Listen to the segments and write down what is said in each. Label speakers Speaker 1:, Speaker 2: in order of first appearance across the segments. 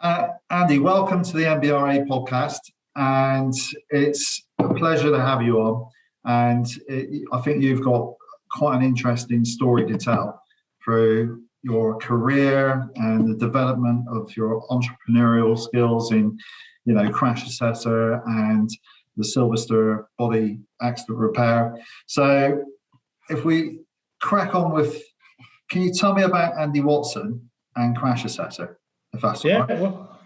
Speaker 1: Andy, welcome to the NBRA Podcast, and it's a pleasure to have you on. And I think you've got quite an interesting story to tell through your career and the development of your entrepreneurial skills in, Crash Assessor and the Silverster body accident repair. So if we crack on with, can you tell me about Andy Watson and Crash Assessor? If that's all right.
Speaker 2: Well,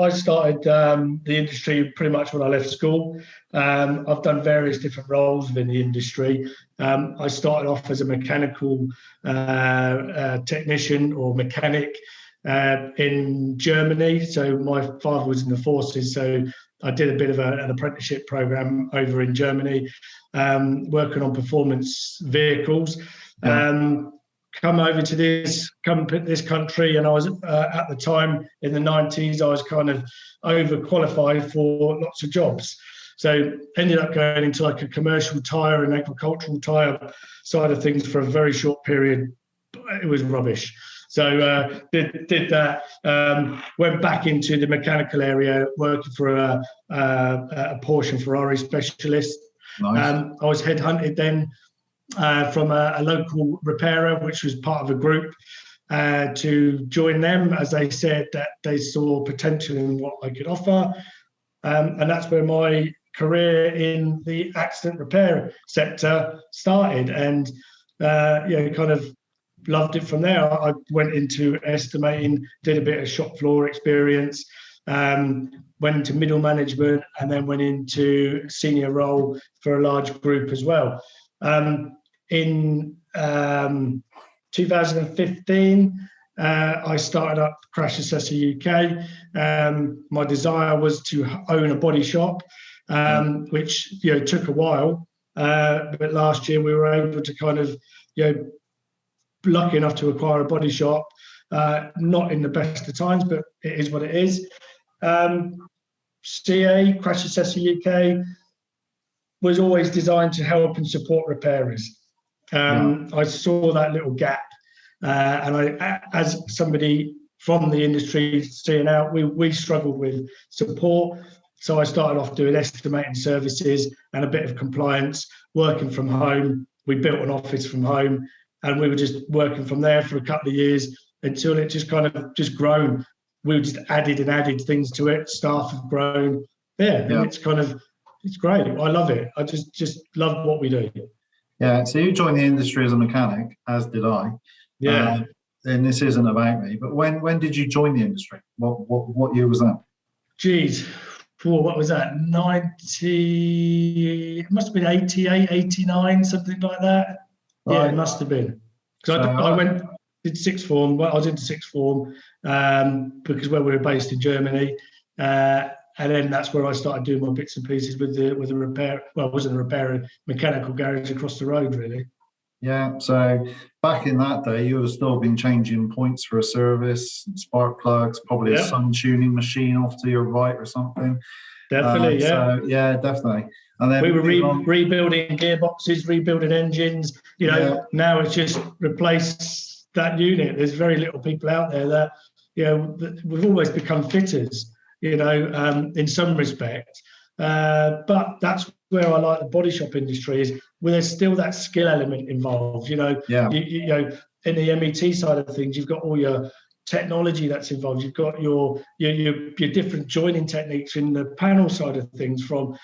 Speaker 2: I started the industry pretty much when I left school. I've done various different roles within the industry. I started off as a mechanical technician or mechanic in Germany. So my father was in the forces, so I did a bit of an apprenticeship program over in Germany, working on performance vehicles. Come over to this country, and I was at the time in the 90s, I was kind of overqualified for lots of jobs. So ended up going into like a commercial tyre and agricultural tyre side of things for a very short period. It was rubbish. So did that, went back into the mechanical area, working for a Porsche Ferrari specialist.
Speaker 1: Nice.
Speaker 2: I was headhunted then from a local repairer, which was part of a group, to join them, as they said that they saw potential in what I could offer. And that's where my career in the accident repair sector started. And, kind of loved it from there. I went into estimating, did a bit of shop floor experience, went into middle management, and then went into senior role for a large group as well. In 2015, I started up Crash Assessor UK. My desire was to own a body shop, which took a while. But last year we were able to kind of, lucky enough to acquire a body shop. Not in the best of times, but it is what it is. CA, Crash Assessor UK, was always designed to help and support repairers. I saw that little gap, and I, as somebody from the industry seeing out, we struggled with support. So I started off doing estimating services and a bit of compliance, working from home. We built an office from home, and we were just working from there for a couple of years until it just kind of just grown. We just added things to it. Staff have grown. And it's kind of, it's great. I love it. I just love what we do.
Speaker 1: Yeah. So you joined the industry as a mechanic, as did I.
Speaker 2: Yeah.
Speaker 1: And this isn't about me, but when did you join the industry? What year was that?
Speaker 2: Geez. What was that? 90, it must have been 88, 89, something like that. Right. Yeah, it must have been. Because I did sixth form. Well, I was into sixth form because where we were based in Germany. And then that's where I started doing my bits and pieces with the repair. Well, it wasn't a repair, a mechanical garage across the road, really.
Speaker 1: Yeah. So back in that day, you would have still been changing points for a service, spark plugs, probably a sun tuning machine off to your right or something.
Speaker 2: Definitely,
Speaker 1: So, yeah, definitely. And then
Speaker 2: we were rebuilding gearboxes, rebuilding engines. Now it's just replace that unit. There's very little people out there that, we've always become fitters. In some respect. But that's where I like the body shop industry is where there's still that skill element involved. In the MET side of things, you've got all your technology that's involved. You've got your different joining techniques in the panel side of things from,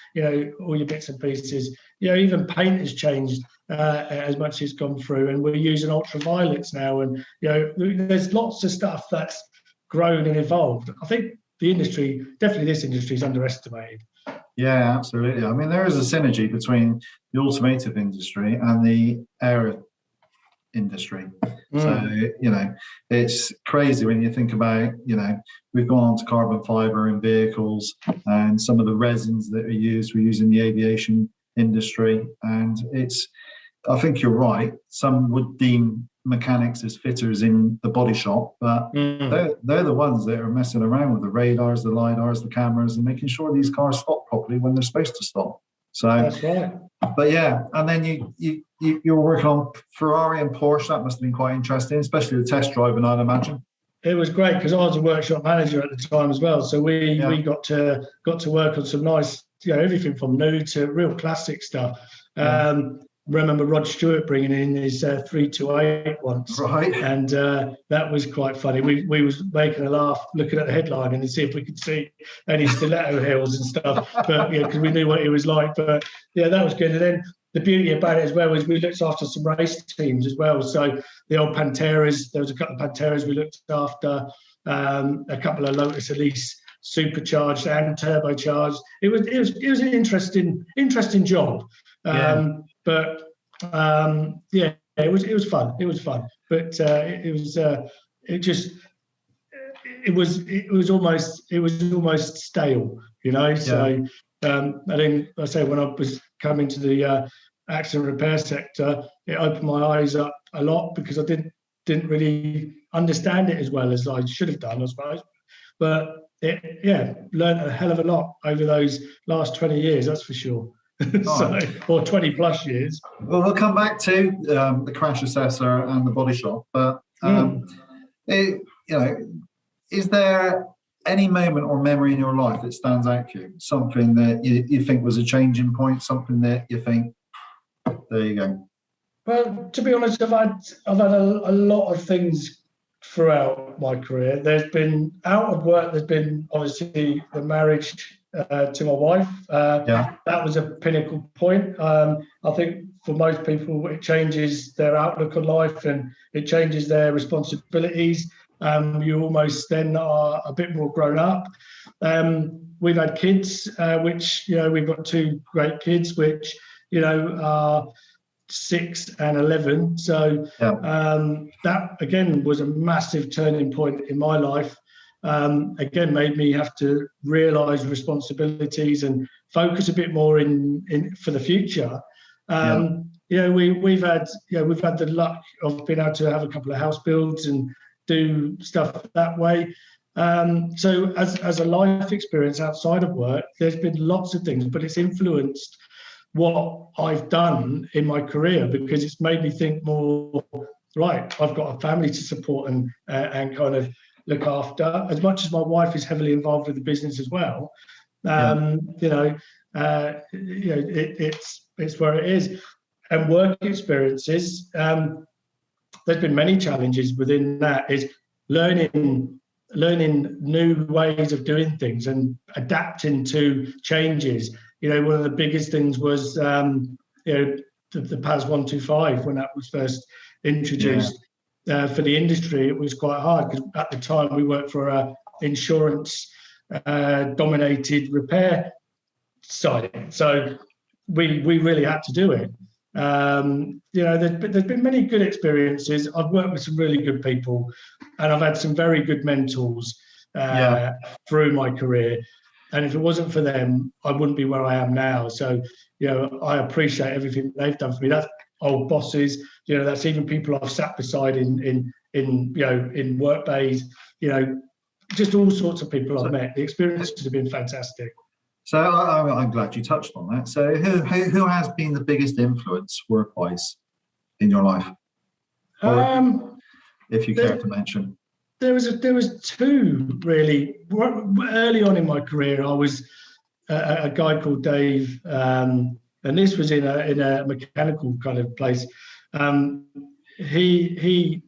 Speaker 2: all your bits and pieces. Even paint has changed as much as it's gone through, and we're using ultraviolets now. And, there's lots of stuff that's grown and evolved. I think the industry, definitely this industry, is underestimated.
Speaker 1: Yeah, absolutely. I mean, there is a synergy between the automotive industry and the air industry. So, it's crazy when you think about, we've gone on to carbon fiber in vehicles, and some of the resins that are used, we're using the aviation industry. And I think you're right. Some would deem mechanics as fitters in the body shop, but they're the ones that are messing around with the radars, the lidars, the cameras, and making sure these cars stop properly when they're supposed to stop. So
Speaker 2: that's right.
Speaker 1: But yeah, and then you were working on Ferrari and Porsche. That must have been quite interesting, especially the test driving, I'd imagine.
Speaker 2: it was great because I was a workshop manager at the time as well. So we got to work on some nice, everything from new to real classic stuff. Remember Rod Stewart bringing in his 328 once,
Speaker 1: right?
Speaker 2: And that was quite funny. We was making a laugh looking at the headline and to see if we could see any stiletto heels and stuff, but because we knew what he was like. But that was good. And then the beauty about it as well is we looked after some race teams as well. So the old Panteras, there was a couple of Panteras we looked after, a couple of Lotus Elise supercharged and turbocharged. It was an interesting job. But it was fun. It was fun, but it was almost stale, So I think I say when I was coming to the accident repair sector, it opened my eyes up a lot because I didn't really understand it as well as I should have done, I suppose. But learned a hell of a lot over those last 20 years, that's for sure. Or 20 plus years.
Speaker 1: Well, we'll come back to the Crash Assessor and the Bodyshop, but is there any moment or memory in your life that stands out to you? Something that you think was a changing point, something that you think, there you go.
Speaker 2: Well, to be honest, I've had a lot of things throughout my career. There's been out of work. There's been obviously the marriage to my wife. That was a pinnacle point. I think for most people, it changes their outlook on life and it changes their responsibilities. You almost then are a bit more grown up. We've had kids, which we've got two great kids, which are 6 and 11. So that again was a massive turning point in my life. Again, made me have to realise responsibilities and focus a bit more in for the future. We've had the luck of being able to have a couple of house builds and do stuff that way. So as a life experience outside of work, there's been lots of things, but it's influenced what I've done in my career because it's made me think more, right, I've got a family to support and kind of look after. As much as my wife is heavily involved with the business as well, it's where it is. And work experiences, there's been many challenges within that. Is learning new ways of doing things and adapting to changes. One of the biggest things was the PAS 125 when that was first introduced. For the industry, it was quite hard because at the time we worked for a insurance dominated repair side, so we really had to do it. There's been many good experiences. I've worked with some really good people, and I've had some very good mentors through my career. And if it wasn't for them, I wouldn't be where I am now. So, I appreciate everything they've done for me. That's old bosses, that's even people I've sat beside in work bays, just all sorts of people I've met. The experiences have been fantastic.
Speaker 1: So I'm glad you touched on that. So who has been the biggest influence work-wise in your life? If you care to mention.
Speaker 2: There was two really. Early on in my career, I was a guy called Dave, and this was in a mechanical kind of place. He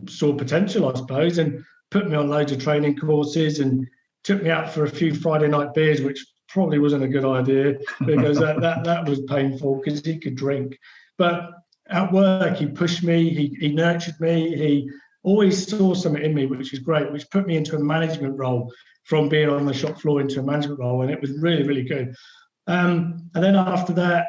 Speaker 2: saw potential, I suppose, and put me on loads of training courses and took me out for a few Friday night beers, which probably wasn't a good idea because that was painful because he could drink. But at work, he pushed me, he nurtured me, he always saw something in me, which was great, which put me into a management role from being on the shop floor into a management role, and it was really, really good. And then after that,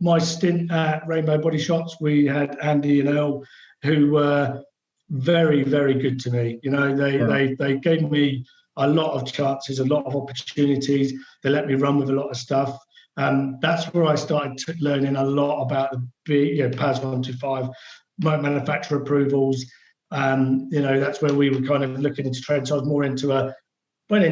Speaker 2: my stint at Rainbow Bodyshops, we had Andy and Earl, who were very, very good to me. They gave me a lot of chances, a lot of opportunities. They let me run with a lot of stuff. That's where I started learning a lot about the PAS 125, manufacturer approvals. That's where we were kind of looking into trade. So I was more into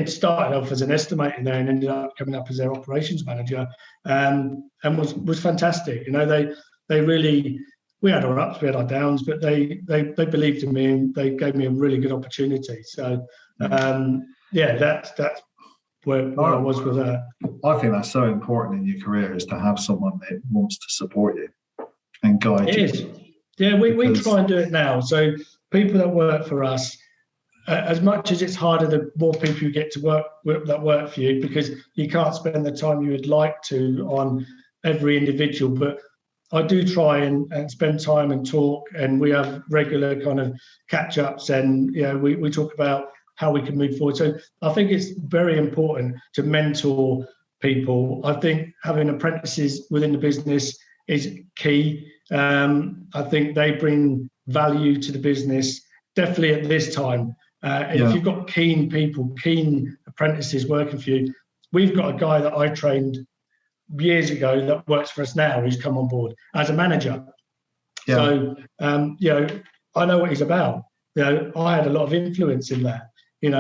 Speaker 2: started off as an estimator there and ended up coming up as their operations manager, and was fantastic. They really we had our ups, we had our downs, but they believed in me and they gave me a really good opportunity. So that's where I was with that.
Speaker 1: I think that's so important in your career, is to have someone that wants to support you and guide you.
Speaker 2: It is. Yeah, we try and do it now. So people that work for us, as much as it's harder, the more people you get to work with that work for you, because you can't spend the time you would like to on every individual. But I do try and spend time and talk, and we have regular kind of catch-ups, and we talk about how we can move forward. So I think it's very important to mentor people. I think having apprentices within the business is key. I think they bring value to the business, definitely at this time. If you've got keen people, keen apprentices working for you, we've got a guy that I trained years ago that works for us now, who's come on board as a manager. Yeah. So, I know what he's about. I had a lot of influence in that. And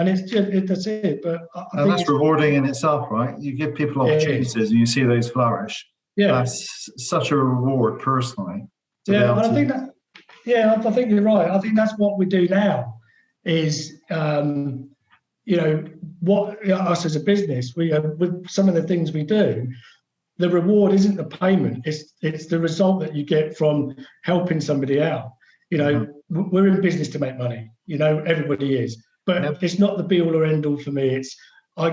Speaker 2: it's just, that's it. But I think
Speaker 1: that's rewarding in itself, right? You give people opportunities and you see those flourish. Yeah, that's such a reward personally.
Speaker 2: I think you're right. I think that's what we do now. Is what us as a business, we with some of the things we do, the reward isn't the payment. It's the result that you get from helping somebody out. We're in business to make money. Everybody is, but it's not the be all or end all for me. It's I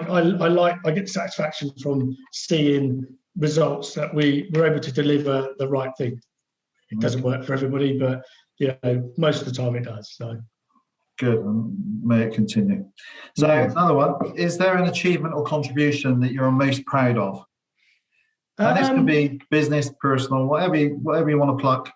Speaker 2: get satisfaction from seeing results that we were able to deliver the right thing. It doesn't work for everybody, but most of the time it does. So
Speaker 1: good, may it continue. So another one: is there an achievement or contribution that you're most proud of? And this can be business, personal, whatever you want to pluck.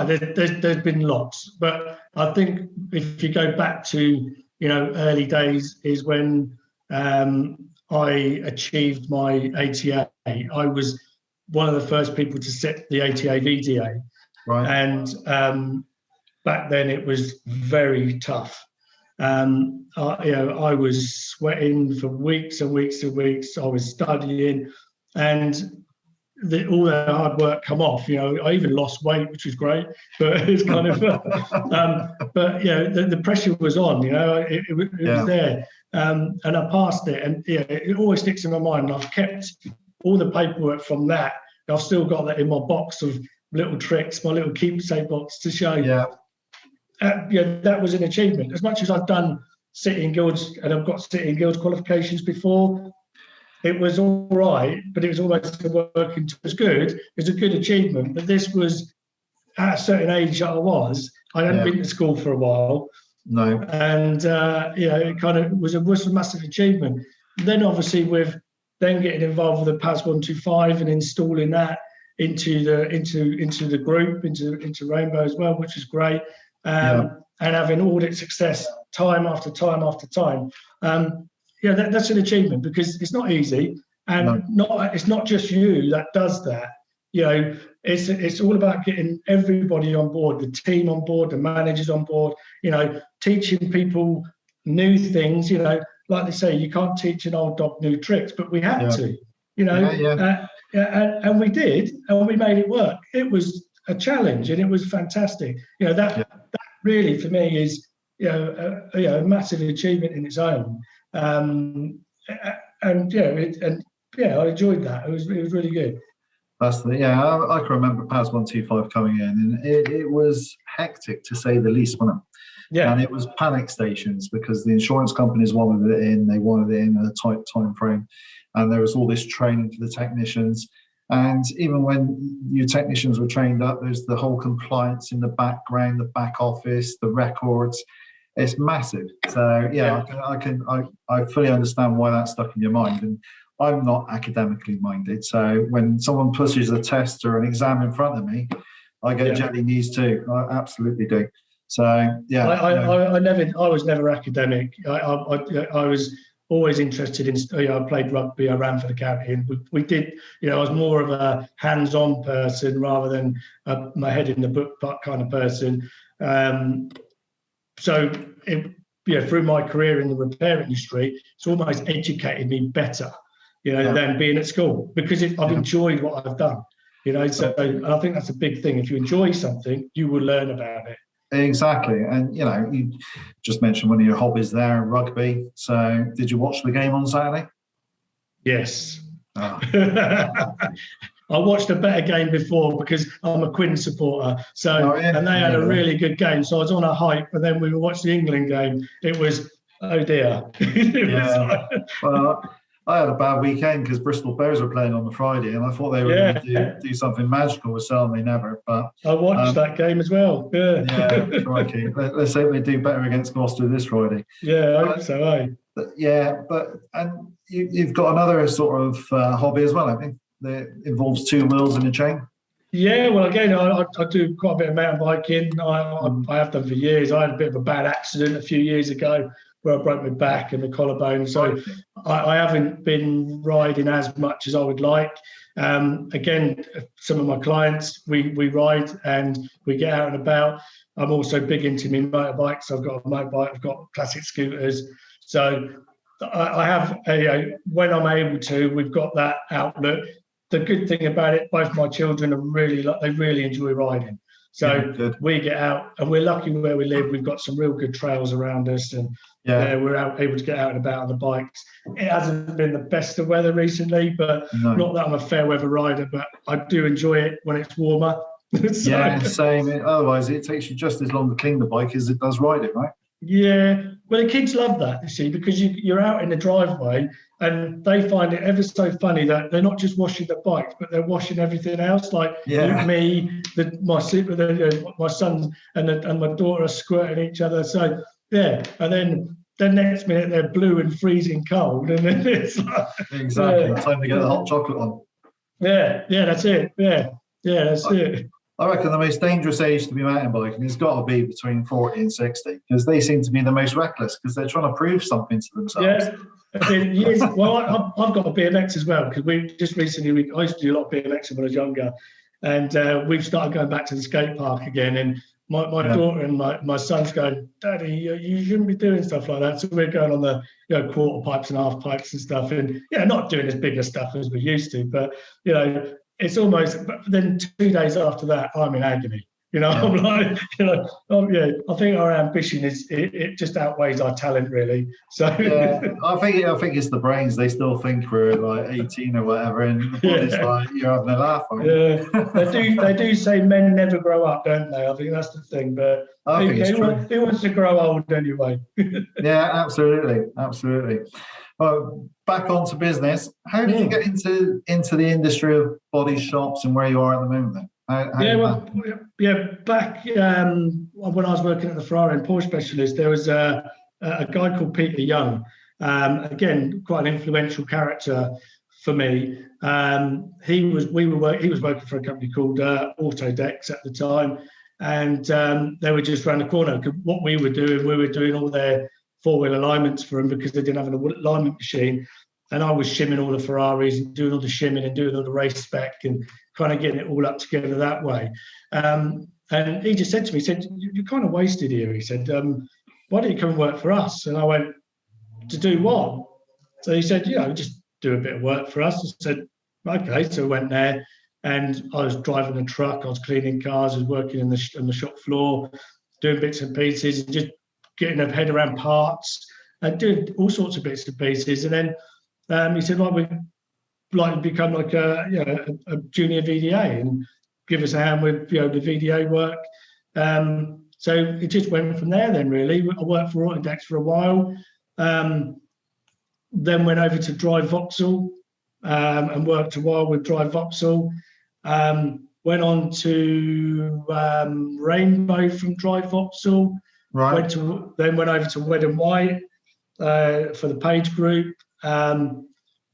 Speaker 2: There's been lots, but I think if you go back to early days is when I achieved my ATA. I was one of the first people to set the ATA VDA, right? And back then it was very tough. I was sweating for weeks and weeks and weeks. I was studying, and all the hard work come off. I even lost weight, which was great, but it's kind of the pressure was on. It was there, and I passed it, and it always sticks in my mind. I've kept all the paperwork from that. I've still got that in my box of little tricks, my little keepsake box to show. That was an achievement. As much as I've done City and Guilds, and I've got City and Guilds qualifications before, it was all right, but it was almost working. It was good. It was a good achievement. But this was at a certain age that I hadn't been to school for a while.
Speaker 1: No.
Speaker 2: And it kind of was a massive achievement. Then obviously with getting involved with the PAS 125 and installing that into the group, into Rainbow as well, which is great. And having audit success time after time after time. That's an achievement, because it's not easy, and it's not just you that does that. It's all about getting everybody on board, the team on board, the managers on board. Teaching people new things. Like they say, you can't teach an old dog new tricks, but we had to. And we did, and we made it work. It was a challenge, and it was fantastic. That really for me is a massive achievement in its own. I enjoyed that. It was really good.
Speaker 1: I can remember PAS 125 coming in, and it was hectic to say the least, wasn't it? Yeah. And it was panic stations, because the insurance companies wanted it in. They wanted it in a tight time frame, and there was all this training for the technicians. And even when your technicians were trained up, there's the whole compliance in the background, the back office, the records. It's massive. So I fully understand why that's stuck in your mind. And I'm not academically minded, so when someone pushes a test or an exam in front of me, I get jelly knees too. I absolutely do. So I was never academic. I was always interested in. I played rugby. I ran for the county, and we did. I was more of a hands-on person rather than my head in the book kind of person. So through my career in the repair industry, it's almost educated me better, than being at school, because I've enjoyed what I've done.
Speaker 2: So I think that's a big thing. If you enjoy something, you will learn about it.
Speaker 1: Exactly. And, you just mentioned one of your hobbies there, rugby. So did you watch the game on Saturday?
Speaker 2: Yes.
Speaker 1: Oh.
Speaker 2: I watched a better game before because I'm a Quinn supporter. So, and they had a really good game. So I was on a hype, and then we watched the England game. It was, oh dear.
Speaker 1: Well, I had a bad weekend because Bristol Bears were playing on the Friday, and I thought they were going to do something magical with Selma. They never. But
Speaker 2: I watched that game as well.
Speaker 1: Yeah, crikey. Let's hope they do better against Gloucester this Friday.
Speaker 2: Yeah, I hope so.
Speaker 1: And you've got another sort of hobby as well, haven't you? That involves two wheels and a chain.
Speaker 2: Yeah, well, again, I do quite a bit of mountain biking. I have done for years. I had a bit of a bad accident a few years ago where I broke my back and my collarbone. So I haven't been riding as much as I would like. Again, some of my clients, we ride and we get out and about. I'm also big into my motorbikes. I've got a motorbike, I've got classic scooters. So I have, when I'm able to, we've got that outlet. The good thing about it, both my children they really enjoy riding. So we get out, and we're lucky where we live. We've got some real good trails around us, and we're able to get out and about on the bikes. It hasn't been the best of weather recently, but not that I'm a fair weather rider, but I do enjoy it when it's warmer.
Speaker 1: Same. Otherwise, it takes you just as long to clean the bike as it does ride it, right?
Speaker 2: Yeah, well, the kids love that, you see, because you're out in the driveway and they find it ever so funny that they're not just washing the bikes, but they're washing everything else. Like me, my son and my daughter are squirting each other. So and then the next minute they're blue and freezing cold, and then it's like,
Speaker 1: exactly time to get the hot chocolate on.
Speaker 2: Yeah, that's it. Yeah, that's it.
Speaker 1: I reckon the most dangerous age to be mountain biking has got to be between 40 and 60, because they seem to be the most reckless because they're trying to prove something to themselves.
Speaker 2: Yeah. Well, I've got a BMX as well, because we just recently, I used to do a lot of BMX when I was younger, and we've started going back to the skate park again. And my daughter and my son's going, Daddy, you shouldn't be doing stuff like that. So we're going on the quarter pipes and half pipes and stuff, and not doing as big a stuff as we used to, but it's almost. But then 2 days after that, I'm in agony. I'm like, I think our ambition it just outweighs our talent, really. So
Speaker 1: I think it's the brains. They still think we're like 18 or whatever, and the body's like, you're having a laugh. They
Speaker 2: do say men never grow up, don't they? I think that's the thing. But
Speaker 1: I think it's true.
Speaker 2: Who wants to grow old anyway?
Speaker 1: Yeah, absolutely. Well, back onto business. How did you get into the industry of body shops and where you are at the moment then?
Speaker 2: Back when I was working at the Ferrari and Porsche Specialist, there was a guy called Peter Young. Again, quite an influential character for me. He was working for a company called Autodex at the time, and they were just around the corner. What we were doing all their four-wheel alignments for them because they didn't have an alignment machine. And I was shimming all the Ferraris and doing all the shimming and doing all the race spec and kind of getting it all up together that way. And he just said to me, he said, you're kind of wasted here. He said, why don't you come and work for us? And I went, to do what? So he said, just do a bit of work for us. I said, okay. So I went there and I was driving a truck. I was cleaning cars. I was working in the shop floor, doing bits and pieces and just getting a head around parts and doing all sorts of bits and pieces. And then he said, we'd like to become like a junior VDA and give us a hand with the VDA work. So it just went from there then, really. I worked for Autodex for a while, then went over to Drive Vauxhall and worked a while with Drive Vauxhall. Went on to Rainbow from Drive Vauxhall.
Speaker 1: Right.
Speaker 2: Then went over to Wed and White for the Page Group.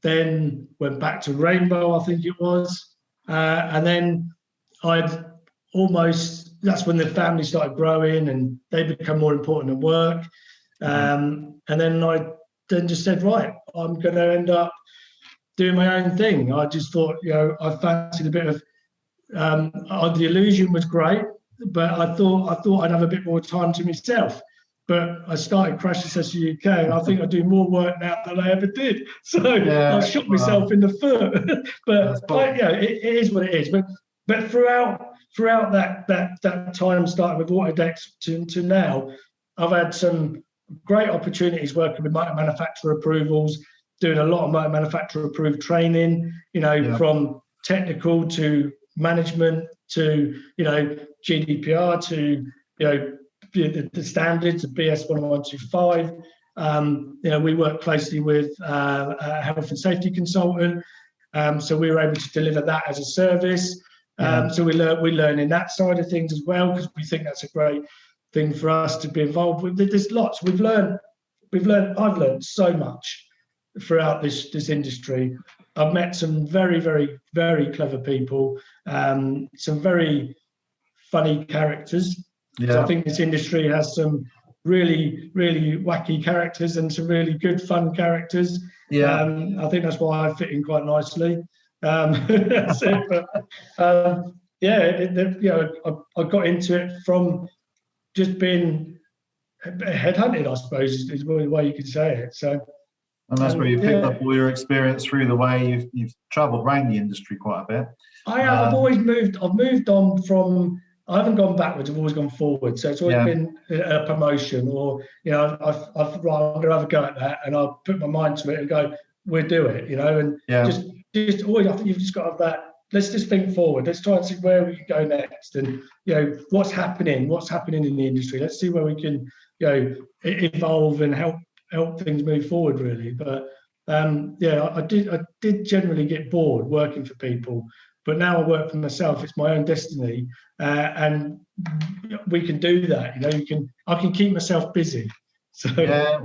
Speaker 2: Then went back to Rainbow, I think it was. And then that's when the family started growing and they become more important than work. And then I just said, right, I'm going to end up doing my own thing. I just thought, I fancied a bit of, the Illusion was great, but I thought I'd have a bit more time to myself. But I started Crash Assessor UK, and I think I do more work now than I ever did. So I shot myself in the foot. But it is what it is. But throughout that time, starting with Autodex to now, I've had some great opportunities working with motor manufacturer approvals, doing a lot of motor manufacturer approved training, from technical to management to, GDPR to, the standards of BS 11125. We work closely with a health and safety consultant. So we were able to deliver that as a service. So we learn in that side of things as well, because we think that's a great thing for us to be involved with. There's lots. I've learned so much throughout this industry. I've met some very, very, very clever people, some very funny characters. Yeah. So I think this industry has some really, really wacky characters and some really good, fun characters. Yeah. I think that's why I fit in quite nicely. That's it. But I got into it from just being headhunted, I suppose, is the way you could say it. So.
Speaker 1: And that's where you picked up all your experience through the way you've travelled around the industry quite a bit.
Speaker 2: I have. I've always moved. I've moved on from. I haven't gone backwards. I've always gone forward. So it's always been a promotion, or I'm going to have a go at that, and I'll put my mind to it and go, we'll do it. And just always. I think you've just got to have that. Let's just think forward. Let's try and see where we can go next, and what's happening in the industry. Let's see where we can evolve and help things move forward, really. But I did generally get bored working for people, but now I work for myself. It's my own destiny, and we can do that. I can keep myself busy. So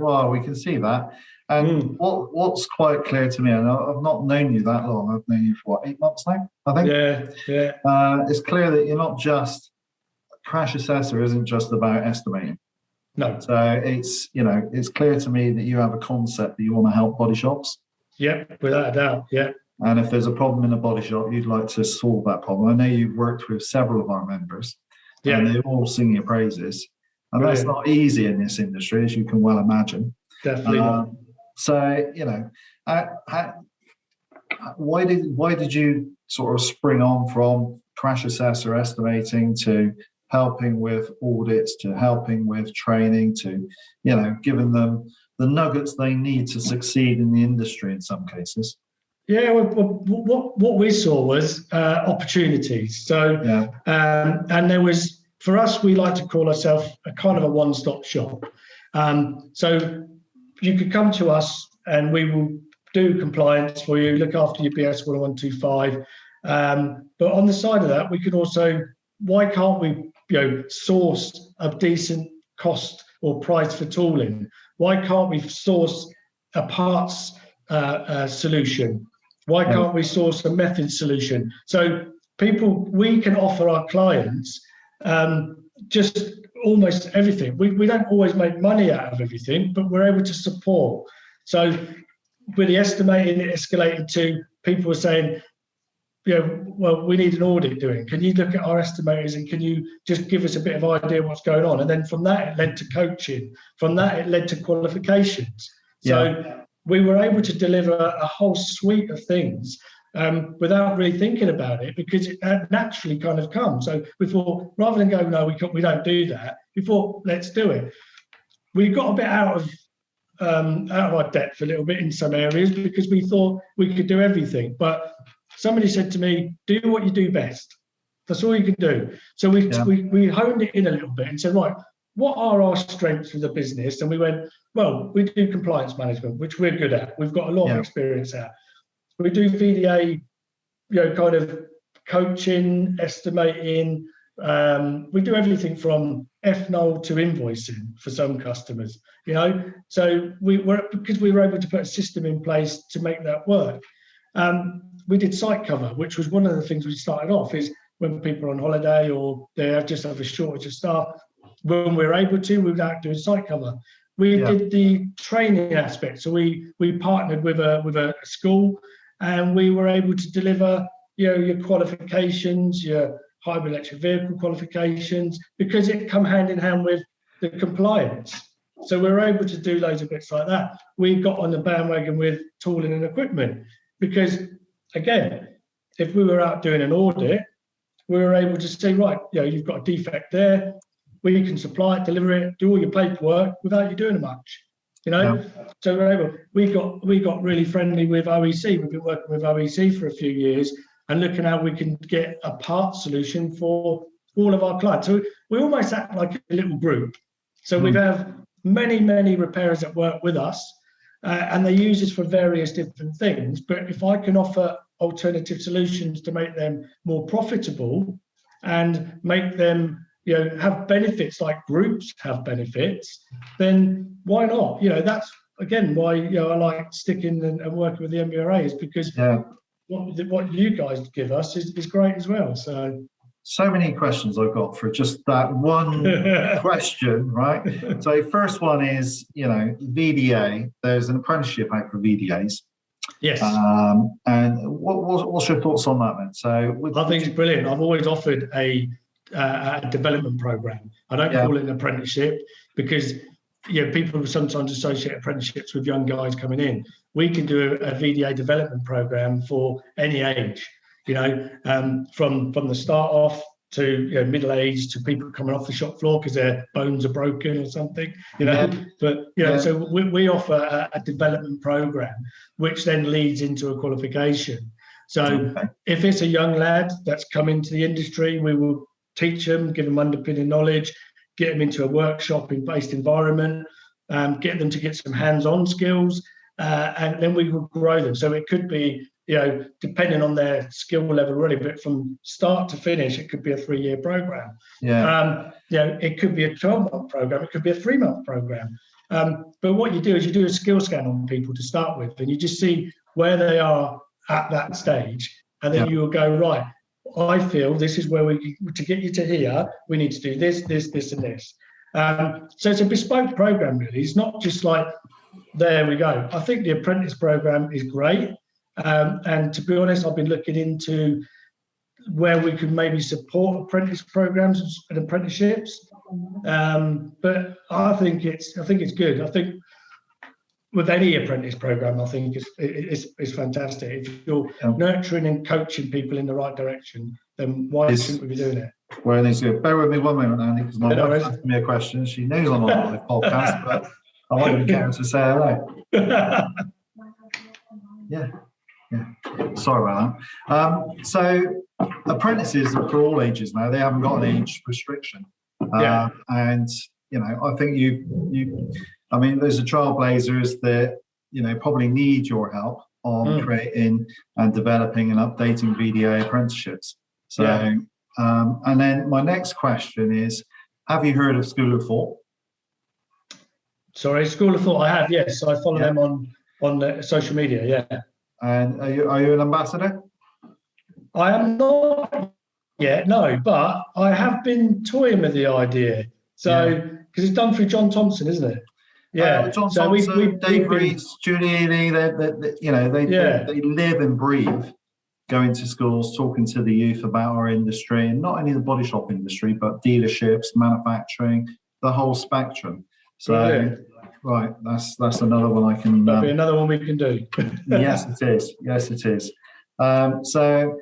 Speaker 1: well, we can see that. And what's quite clear to me, and I've not known you that long. I've known you for 8 months now, I think. Yeah. It's clear that you're not just Crash Assessor. Isn't just about estimating.
Speaker 2: No.
Speaker 1: So it's clear to me that you have a concept that you want to help body shops.
Speaker 2: Yep, without a doubt. Yeah.
Speaker 1: And if there's a problem in a body shop, you'd like to solve that problem. I know you've worked with several of our members, and they all sing your praises. And Brilliant. That's not easy in this industry, as you can well imagine.
Speaker 2: Definitely not.
Speaker 1: So why did you sort of spring on from Crash Assessor estimating to helping with audits, to helping with training, to giving them the nuggets they need to succeed in the industry in some cases?
Speaker 2: Yeah, what we saw was opportunities. So and there was, for us, we like to call ourselves a kind of a one-stop shop. So you could come to us and we will do compliance for you, look after your BS 11125. But on the side of that, we could also, why can't we source a decent cost or price for tooling? Why can't we source a parts solution? Why can't we source a method solution? So we can offer our clients just almost everything. We don't always make money out of everything, but we're able to support. So with the estimating, it escalated to people were saying, well, we need an audit doing. Can you look at our estimators and can you just give us a bit of idea what's going on? And then from that, it led to coaching. From that, it led to qualifications. So we were able to deliver a whole suite of things without really thinking about it, because it naturally kind of comes. So we thought, rather than go, no, we don't do that, we thought, let's do it. We got a bit out of our depth a little bit in some areas because we thought we could do everything. But somebody said to me, do what you do best. That's all you can do. So we honed it in a little bit and said, right, what are our strengths of the business? And we went, well, we do compliance management, which we're good at. We've got a lot of experience at. We do VDA, kind of coaching, estimating. We do everything from FNOL to invoicing for some customers, So because we were able to put a system in place to make that work. We did site cover, which was one of the things we started off, is when people are on holiday or they just have a shortage of staff, when we're able to, we were out doing site cover. We did the training aspect. So we partnered with a school, and we were able to deliver, your qualifications, your hybrid electric vehicle qualifications, because it come hand in hand with the compliance. So we're able to do loads of bits like that. We got on the bandwagon with tooling and equipment because, again, if we were out doing an audit, we were able to say, right, you've got a defect there. We can supply it, deliver it, do all your paperwork without you doing much. So we're able. We got really friendly with OEC. We've been working with OEC for a few years and looking how we can get a part solution for all of our clients. So we almost act like a little group. So we have many repairers that work with us, and they use us for various different things. But if I can offer alternative solutions to make them more profitable and make them have benefits like groups have benefits, then why not? That's again why I like sticking and working with the NBRA, is because what you guys give us is great as well. So
Speaker 1: many questions I've got for just that one question, right? So first one is, VDA. There's an apprenticeship out for VDAs.
Speaker 2: Yes.
Speaker 1: And what's your thoughts on that then? So
Speaker 2: I think it's brilliant. I've always offered a development program. I don't call it an apprenticeship because people sometimes associate apprenticeships with young guys coming in. We can do a VDA development program for any age. From the start off to middle age to people coming off the shop floor because their bones are broken or something. So we offer a development program which then leads into a qualification. So if it's a young lad that's come into the industry, we will teach them, give them underpinning knowledge, get them into a workshop-based environment, get them to get some hands-on skills, and then we will grow them. So it could be, depending on their skill level really, but from start to finish, it could be a 3-year program. It could be a 12-month program. It could be a 3-month program. But what you do is you do a skill scan on people to start with, and you just see where they are at that stage. And then you will go, right, I feel this is where to get you to here, we need to do this, and this. So it's a bespoke program, really. It's not just like, there we go. I think the apprentice program is great. And to be honest, I've been looking into where we could maybe support apprentice programs and apprenticeships. But I think it's good. I think with any apprentice program, I think it's fantastic. If you're nurturing and coaching people in the right direction, then why shouldn't we be doing it?
Speaker 1: Well, it's good. Bear with me one moment, Andy, because my wife asked me a question. She knows I'm on the podcast, but I won't even care to say hello. Sorry about that. So apprentices are for all ages now. They haven't got an age restriction. And I think those are trailblazers that probably need your help on creating and developing and updating VDA apprenticeships. So and then my next question is, have you heard of School of Thought?
Speaker 2: Sorry, School of Thought, I have, yes. I follow them on the social media,
Speaker 1: And are you an ambassador?
Speaker 2: I am not yet, no, but I have been toying with the idea. So, because it's done through John Thompson, isn't it?
Speaker 1: John Thompson, Dave Rees, Julie Ely, they live and breathe going to schools, talking to the youth about our industry, and not only the body shop industry, but dealerships, manufacturing, the whole spectrum. So, right, that's another one I can.
Speaker 2: That'll be another one we can do.
Speaker 1: Yes, it is. Yes, it is. So,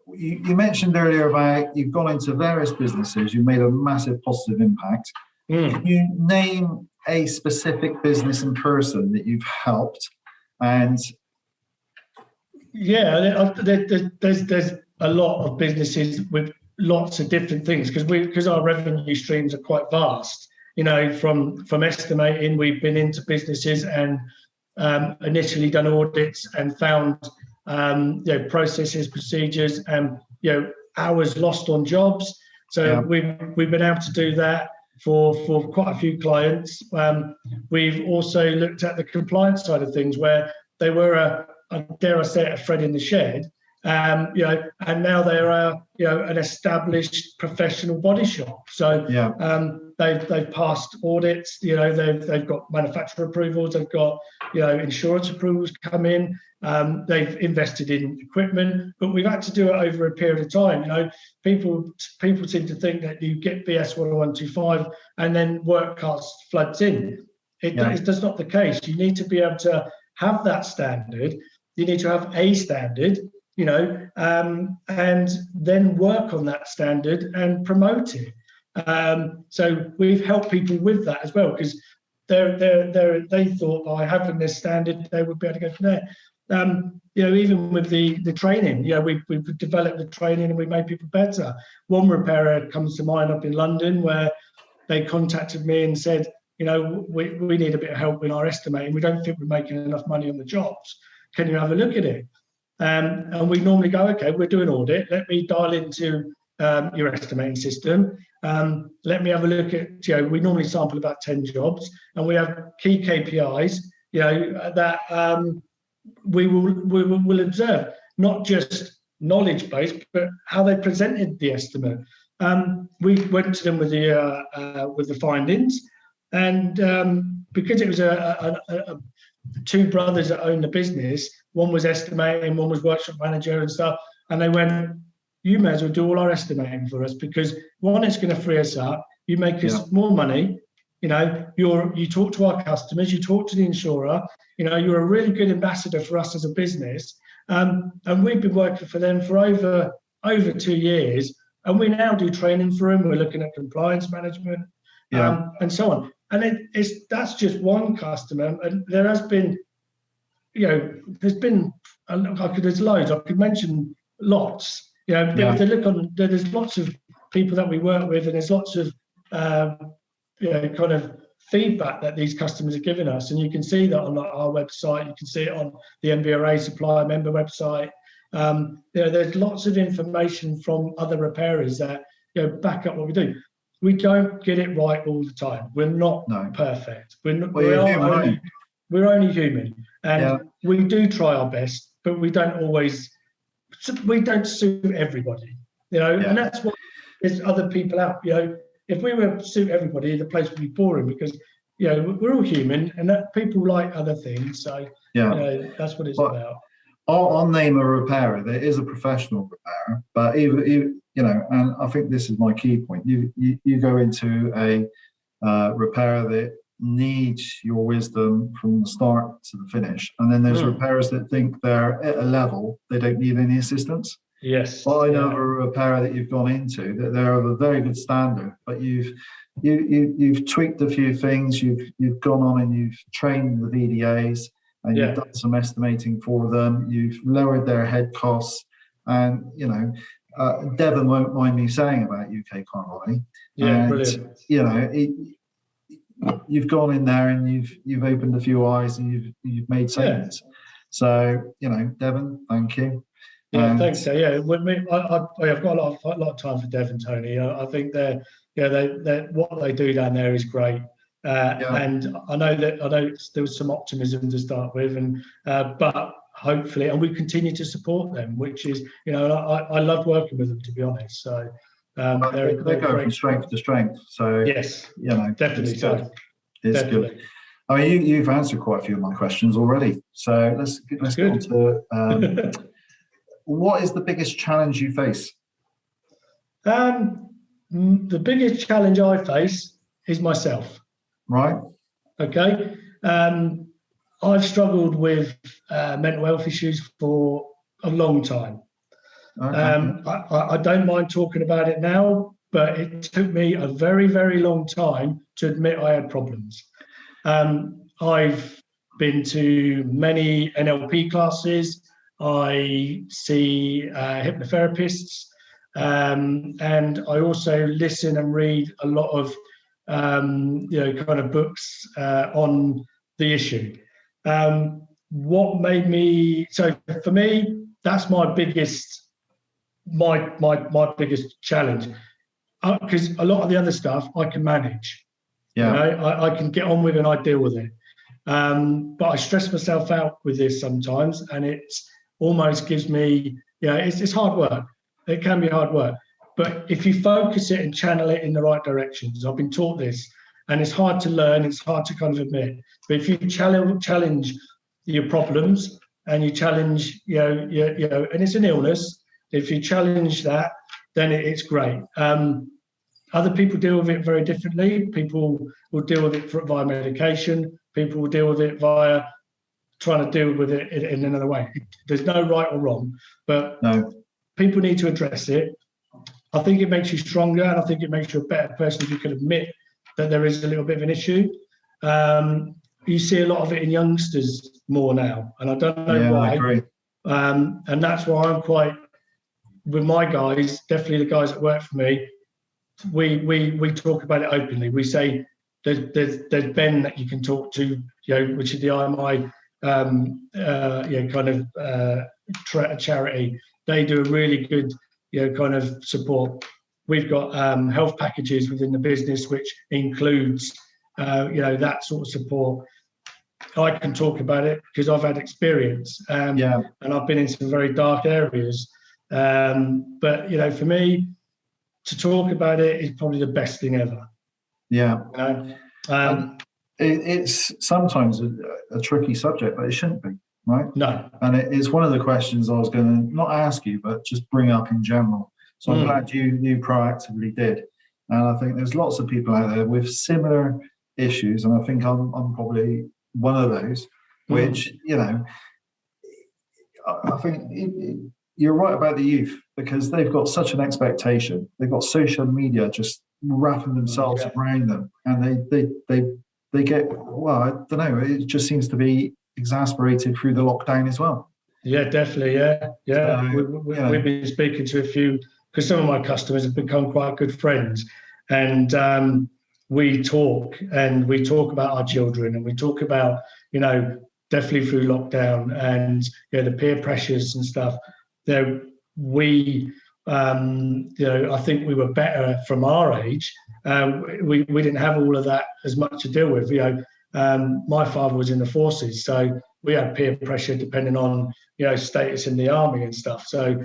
Speaker 1: you mentioned earlier about you've gone into various businesses. You've made a massive positive impact. Can you name a specific business and person that you've helped? And there's a lot of businesses with lots of different things because our revenue streams are quite vast. From estimating, we've been into businesses and initially done audits and found processes, procedures, and hours lost on jobs. So we've been able to do that for quite a few clients. We've also looked at the compliance side of things where they were dare I say it, a thread in the shed. And now they're an established professional body shop. So they've passed audits. They've got manufacturer approvals. They've got insurance approvals come in. They've invested in equipment, but we've had to do it over a period of time. People seem to think that you get BS 10125 and then work floods in.
Speaker 2: That's not the case. You need to be able to have that standard. You need to have a standard, and then work on that standard and promote it. So we've helped people with that as well, because they thought by having this standard they would be able to go from there. Even with the training, we've developed the training and we made people better. One repairer comes to mind up in London where they contacted me and said, we need a bit of help in our estimating. We don't think we're making enough money on the jobs. Can you have a look at it? And we normally go, okay, we're doing audit. Let me dial into your estimating system. Let me have a look at, we normally sample about 10 jobs, and we have key KPIs, that we will observe, not just knowledge based, but how they presented the estimate. We went to them with the findings, and because it was two brothers that owned the business, one was estimating, one was workshop manager and stuff, and they went, you may as well do all our estimating for us, because one, it's going to free us up, you make us more money, you talk to our customers, you talk to the insurer, you're a really good ambassador for us as a business, and we've been working for them for over 2 years, and we now do training for them. We're looking at compliance management, and so on. And that's just one customer, and there has been, there's loads. I could mention lots. If they look on, there's lots of people that we work with, and there's lots of kind of feedback that these customers are giving us, and you can see that on our website. You can see it on the NBRA supplier member website. There's lots of information from other repairers that back up what we do. We don't get it right all the time. We're not perfect. We're only human, and we do try our best, but we don't suit everybody, and that's what there's other people out. If we were to suit everybody, the place would be boring, because we're all human, and that people like other things. So that's what it's about.
Speaker 1: I'll name a repairer that is a professional repairer, but even and I think this is my key point. You go into a repairer that needs your wisdom from the start to the finish, and then there's repairers that think they're at a level they don't need any assistance.
Speaker 2: Yes.
Speaker 1: Well, I know of a repairer that you've gone into that they're of a very good standard, but you've tweaked a few things. You've gone on and you've trained the VDAs, and you've done some estimating for them. You've lowered their head costs, and Devon won't mind me saying about UK Carnivore.
Speaker 2: Brilliant.
Speaker 1: You've gone in there and you've opened a few eyes, and you've made savings. So Devon, thank you.
Speaker 2: Thanks. I've got a lot of time for Devon, Tony. I think they're what they do down there is great. And I know there was some optimism to start with, and but hopefully, and we continue to support them, which is I love working with them, to be honest. So
Speaker 1: they go from strength to strength. So
Speaker 2: definitely.
Speaker 1: It's good. It's good. I mean, you've answered quite a few of my questions already. So let's get on to what is the biggest challenge you face?
Speaker 2: The biggest challenge I face is myself.
Speaker 1: Right.
Speaker 2: Okay. I've struggled with mental health issues for a long time. Okay. I don't mind talking about it now, but it took me a very, very long time to admit I had problems. I've been to many NLP classes. I see hypnotherapists, and I also listen and read a lot of kind of books on the issue. What made me for me, that's my biggest challenge, because a lot of the other stuff I can manage. I can get on with and I deal with it. But I stress myself out with this sometimes, and it's almost gives me it's hard work. It can be hard work, but if you focus it and channel it in the right directions, I've been taught this, and it's hard to learn, it's hard to kind of admit, but if you challenge your problems and you challenge and it's an illness, if you challenge that, then it's great. other people deal with it very differently. People will deal with it via medication. People will deal with it via trying to deal with it in another way. There's no right or wrong, but people need to address it. I think it makes you stronger, and I think it makes you a better person if you can admit that there is a little bit of an issue. You see a lot of it in youngsters more now, and I don't know why.
Speaker 1: I agree.
Speaker 2: And that's why I'm quite, with my guys, definitely the guys that work for me, we talk about it openly. We say there's Ben that you can talk to, which is the IMI charity. They do a really good kind of support. We've got health packages within the business which includes that sort of support. I can talk about it because I've had experience, and I've been in some very dark areas. But for me, to talk about it is probably the best thing ever.
Speaker 1: Yeah. It's sometimes a tricky subject, but it shouldn't be, right?
Speaker 2: No.
Speaker 1: And it is one of the questions I was going to not ask you, but just bring up in general. So I'm glad you proactively did. And I think there's lots of people out there with similar issues, and I think I'm probably one of those, which, I think you're right about the youth, because they've got such an expectation. They've got social media just wrapping themselves around them, and they get, well, I don't know, it just seems to be exasperated through the lockdown as well.
Speaker 2: Yeah, definitely. Yeah. So, we've been speaking to a few, because some of my customers have become quite good friends, and we talk about our children, and we talk about, definitely through lockdown and the peer pressures and stuff. I think we were better from our age. We didn't have all of that as much to deal with. My father was in the forces, so we had peer pressure depending on status in the army and stuff. So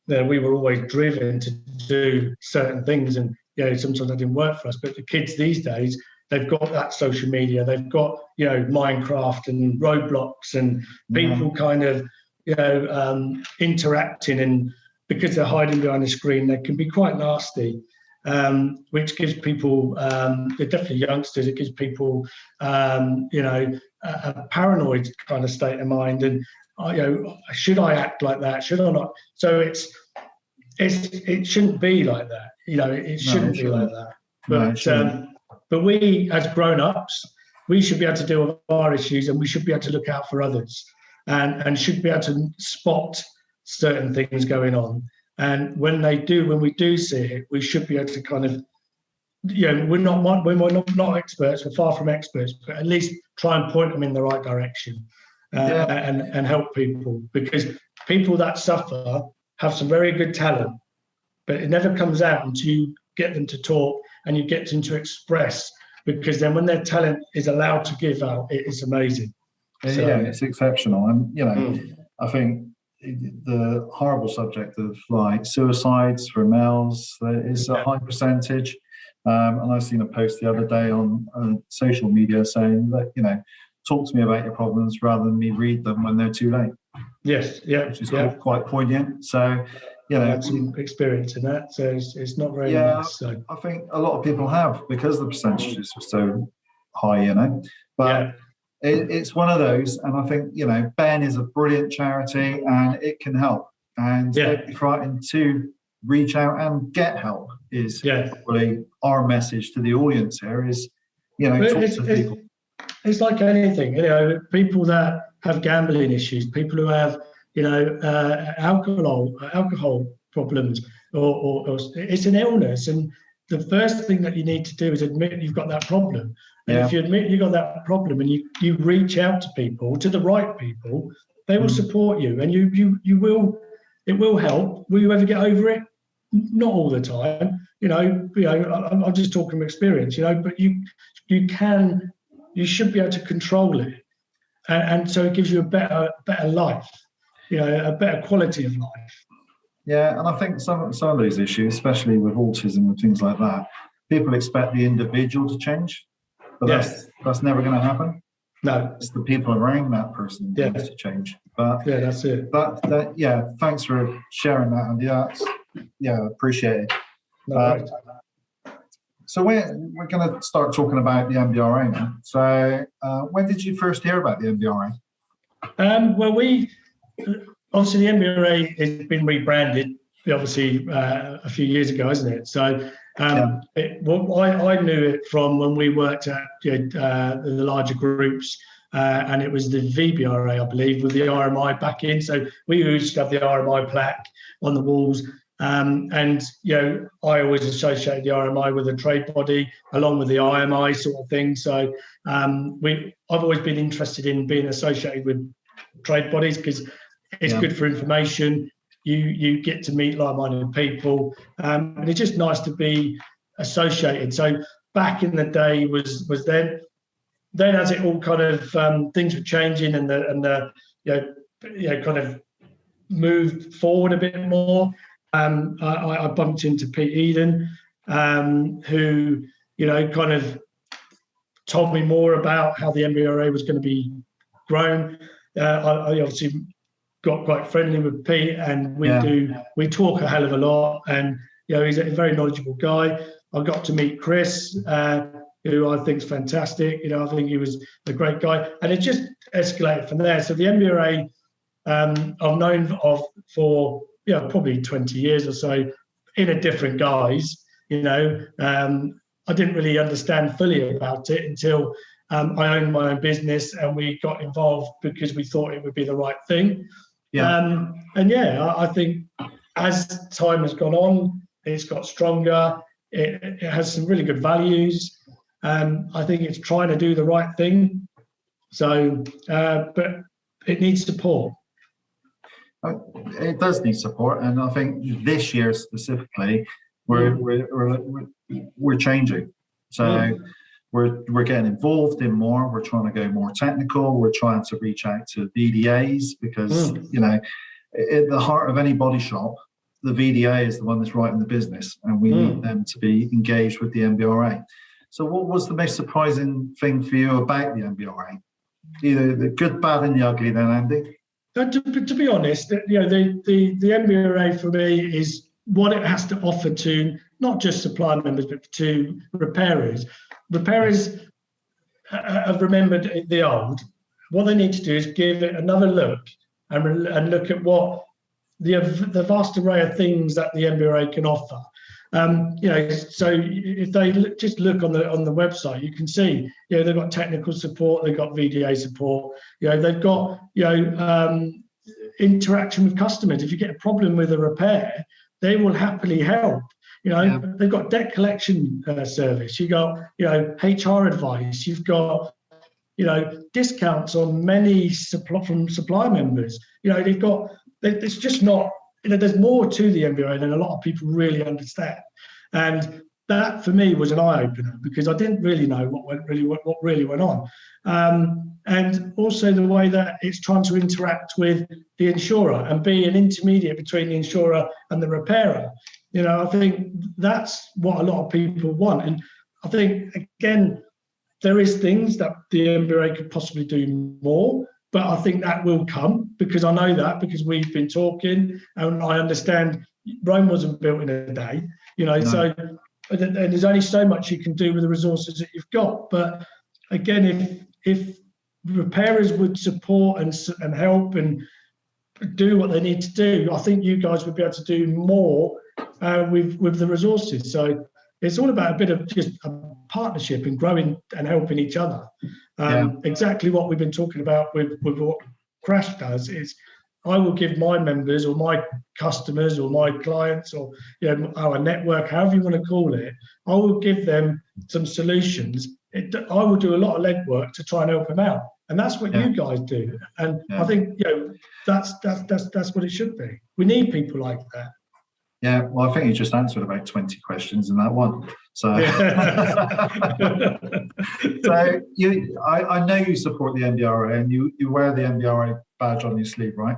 Speaker 2: we were always driven to do certain things, and sometimes that didn't work for us. But the kids these days, they've got that social media, they've got Minecraft and Roblox, and people kind of interacting, and because they're hiding behind the screen, they can be quite nasty, which gives people, definitely youngsters, it gives people, a paranoid kind of state of mind, and should I act like that? Should I not? So it shouldn't be like that. It shouldn't be like that. But we, as grown-ups, we should be able to deal with our issues, and we should be able to look out for others, and should be able to spot certain things going on. And when we do see it, we should be able to kind of, we're not experts, we're far from experts, but at least try and point them in the right direction, and help people, because people that suffer have some very good talent, but it never comes out until you get them to talk and you get them to express, because then when their talent is allowed to give out, it's amazing.
Speaker 1: It's exceptional. And I think the horrible subject of like suicides for males is a high percentage, and I've seen a post the other day on social media saying that talk to me about your problems rather than me read them when they're too late.
Speaker 2: Yes, which
Speaker 1: is quite poignant. So
Speaker 2: I had some experience in that, so it's not very nice. So
Speaker 1: I think a lot of people have, because the percentages are so high, but it's one of those, and I think Ben is a brilliant charity, and it can help, and don't be frightened to reach out and get help. Is really our message to the audience here. Is talk to people.
Speaker 2: It's like anything, people that have gambling issues, people who have alcohol problems, or it's an illness, and the first thing that you need to do is admit you've got that problem. And if you admit you've got that problem, and you reach out to people, to the right people, they will support you, and you will. It will help. Will you ever get over it? Not all the time. I'm just talking from experience. But you should be able to control it, and so it gives you a better life. A better quality of life.
Speaker 1: Yeah, and I think some of these issues, especially with autism and things like that, people expect the individual to change, but that's never going to happen.
Speaker 2: No,
Speaker 1: it's the people around that person that needs to change. But
Speaker 2: that's it.
Speaker 1: Thanks for sharing that, Andy. Appreciate it.
Speaker 2: No,
Speaker 1: So we're going to start talking about the NBRA now. So when did you first hear about the NBRA?
Speaker 2: Well, obviously the NBRA has been rebranded, obviously a few years ago, isn't it? So I knew it from when we worked at the larger groups, and it was the VBRA, I believe, with the RMI back in. So we used to have the RMI plaque on the walls. And I always associated the RMI with a trade body along with the IMI sort of thing. So I've always been interested in being associated with trade bodies because it's good for information. You get to meet like-minded people, and it's just nice to be associated. So back in the day was then as it all kind of things were changing and the kind of moved forward a bit more. I bumped into Pete Eden, who kind of told me more about how the NBRA was going to be grown. I obviously got quite friendly with Pete, and we talk a hell of a lot. And he's a very knowledgeable guy. I got to meet Chris, who I think is fantastic. I think he was a great guy, and it just escalated from there. So the NBRA, I've known of for probably 20 years or so in a different guise. I didn't really understand fully about it until I owned my own business and we got involved because we thought it would be the right thing. I think as time has gone on, it's got stronger. It has some really good values. I think it's trying to do the right thing. So, but it needs support.
Speaker 1: It does need support, and I think this year specifically, we're changing. So we're getting involved in more. We're trying to go more technical. We're trying to reach out to VDAs because at the heart of any body shop, the VDA is the one that's writing the business, and we need them to be engaged with the NBRA. So, what was the most surprising thing for you about the NBRA? Either the good, bad, and the ugly. Then, Andy.
Speaker 2: To be honest, the NBRA for me is what it has to offer to not just supply members, but to repairers. Repairers have remembered the old. What they need to do is give it another look and look at what the vast array of things that the NBRA can offer. So if they just look on the website, you can see, they've got technical support, they've got VDA support, they've got, interaction with customers. If you get a problem with a repair, they will happily help. They've got debt collection service. You got, HR advice. You've got, discounts on many from supply members. They've got. It's just not. There's more to the NBRA than a lot of people really understand, and that for me was an eye opener because I didn't really know what really went on, and also the way that it's trying to interact with the insurer and be an intermediate between the insurer and the repairer. I think that's what a lot of people want, and I think again there is things that the NBRA could possibly do more. But I think that will come because I know that because we've been talking and I understand Rome wasn't built in a day, No. So and there's only so much you can do with the resources that you've got. But again, if repairers would support and help and do what they need to do, I think you guys would be able to do more with the resources. So it's all about a bit of just a partnership and growing and helping each other. Exactly what we've been talking about with what Crash does is I will give my members or my customers or my clients or our network, however you want to call it, I will give them some solutions. I will do a lot of legwork to try and help them out, and that's what you guys do. And I think that's what it should be. We need people like that.
Speaker 1: Yeah, well, I think you just answered about 20 questions in that one. So, I know you support the NBRA and you wear the NBRA badge on your sleeve, right?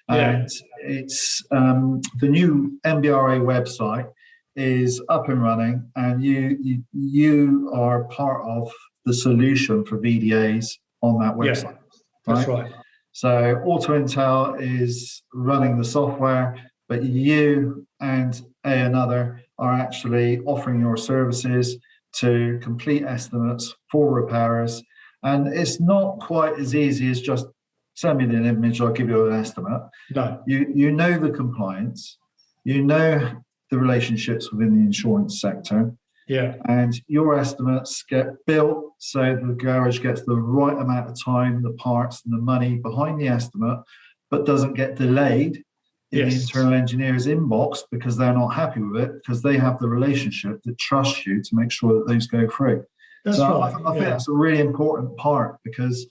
Speaker 1: And it's the new NBRA website is up and running, and you are part of the solution for VDAs on that website.
Speaker 2: That's right.
Speaker 1: So Auto Intel is running the software, but you and another are actually offering your services to complete estimates for repairers. And it's not quite as easy as just send me the image, I'll give you an estimate.
Speaker 2: No.
Speaker 1: You know the compliance, you know the relationships within the insurance sector.
Speaker 2: Yeah.
Speaker 1: And your estimates get built so the garage gets the right amount of time, the parts and the money behind the estimate, but doesn't get delayed in the internal engineer's inbox because they're not happy with it, because they have the relationship that trusts you to make sure that those go through.
Speaker 2: That's
Speaker 1: so
Speaker 2: right.
Speaker 1: I think that's a really important part, because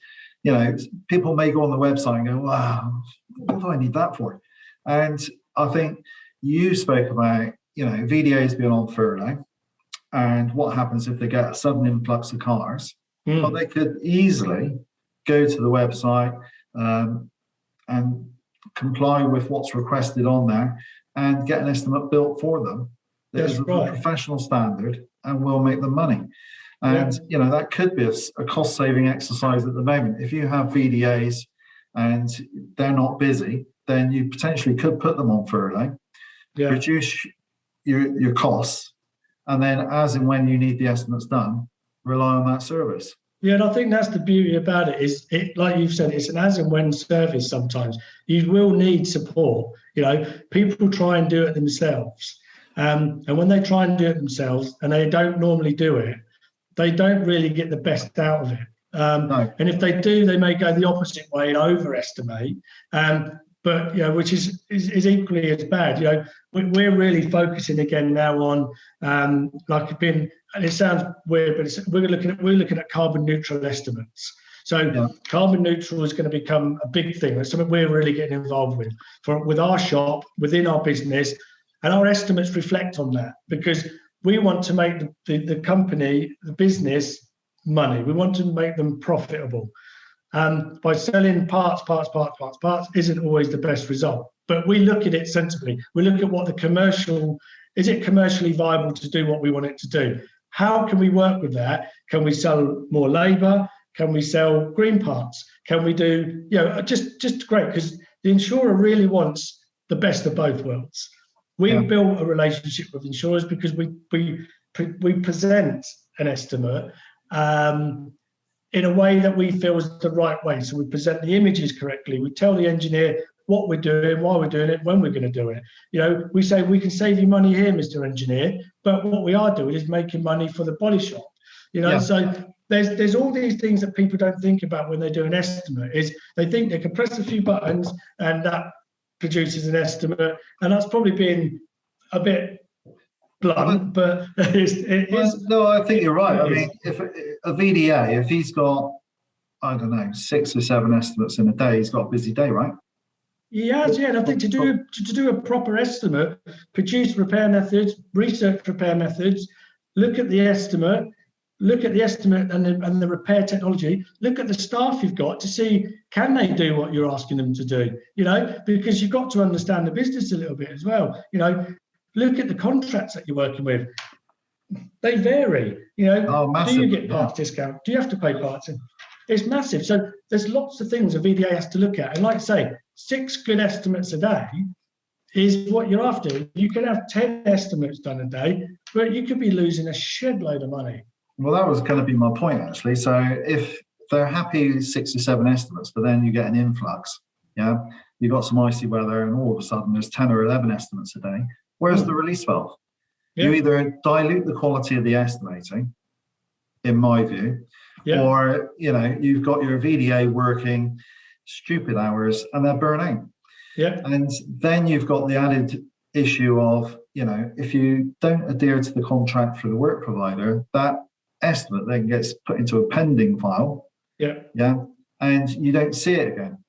Speaker 1: people may go on the website and go, wow, what do I need that for? And I think you spoke about, VDAs being on furlough and what happens if they get a sudden influx of cars. Well, they could easily go to the website and comply with what's requested on there and get an estimate built for them that is a professional standard and will make them money. And, that could be a cost-saving exercise at the moment. If you have VDAs and they're not busy, then you potentially could put them on furlough, reduce your costs, and then as and when you need the estimates done, rely on that service.
Speaker 2: Yeah, and I think that's the beauty about it, is it, like you've said, it's an as and when service sometimes. You will need support. People try and do it themselves. And when they try and do it themselves and they don't normally do it, they don't really get the best out of it.
Speaker 1: No.
Speaker 2: And if they do, they may go the opposite way and overestimate. But which is equally as bad. We're really focusing again now on and it sounds weird, but we're looking at carbon neutral estimates. So carbon neutral is going to become a big thing. It's something we're really getting involved with our shop, within our business, and our estimates reflect on that, because we want to make the company, the business, money. We want to make them profitable. By selling parts isn't always the best result. But we look at it sensibly. We look at what is it commercially viable to do what we want it to do? How can we work with that? Can we sell more labour? Can we sell green parts? Can we do, just great, because the insurer really wants the best of both worlds. We've built a relationship with insurers because we present an estimate in a way that we feel is the right way. So we present the images correctly. We tell the engineer what we're doing, why we're doing it, when we're going to do it. We say we can save you money here, Mr. Engineer, but what we are doing is making money for the body shop. So there's all these things that people don't think about when they do an estimate. Is they think they can press a few buttons and that produces an estimate, and that's probably being a bit blunt, but it is.
Speaker 1: No, I think you're right. I mean, if a VDA, if he's got, 6 or 7 estimates in a day, he's got a busy day, right?
Speaker 2: He has, and I think to do a proper estimate, produce repair methods, research repair methods, look at the estimate and the repair technology, look at the staff you've got to see, can they do what you're asking them to do? Because you've got to understand the business a little bit as well. Look at the contracts that you're working with. They vary.
Speaker 1: Massive,
Speaker 2: do you get parts discount? Do you have to pay parts? It's massive. So there's lots of things a VDA has to look at. And like I say, 6 good estimates a day is what you're after. You can have 10 estimates done a day, but you could be losing a shed load of money.
Speaker 1: Well, that was going to be my point, actually. So if they're happy with 6 or 7 estimates, but then you get an influx, you've got some icy weather and all of a sudden there's 10 or 11 estimates a day, where's the release valve? You either dilute the quality of the estimating, in my view, or, you've got your VDA working stupid hours and they're burning. And then you've got the added issue of, if you don't adhere to the contract for the work provider, that estimate then gets put into a pending file. And you don't see it again.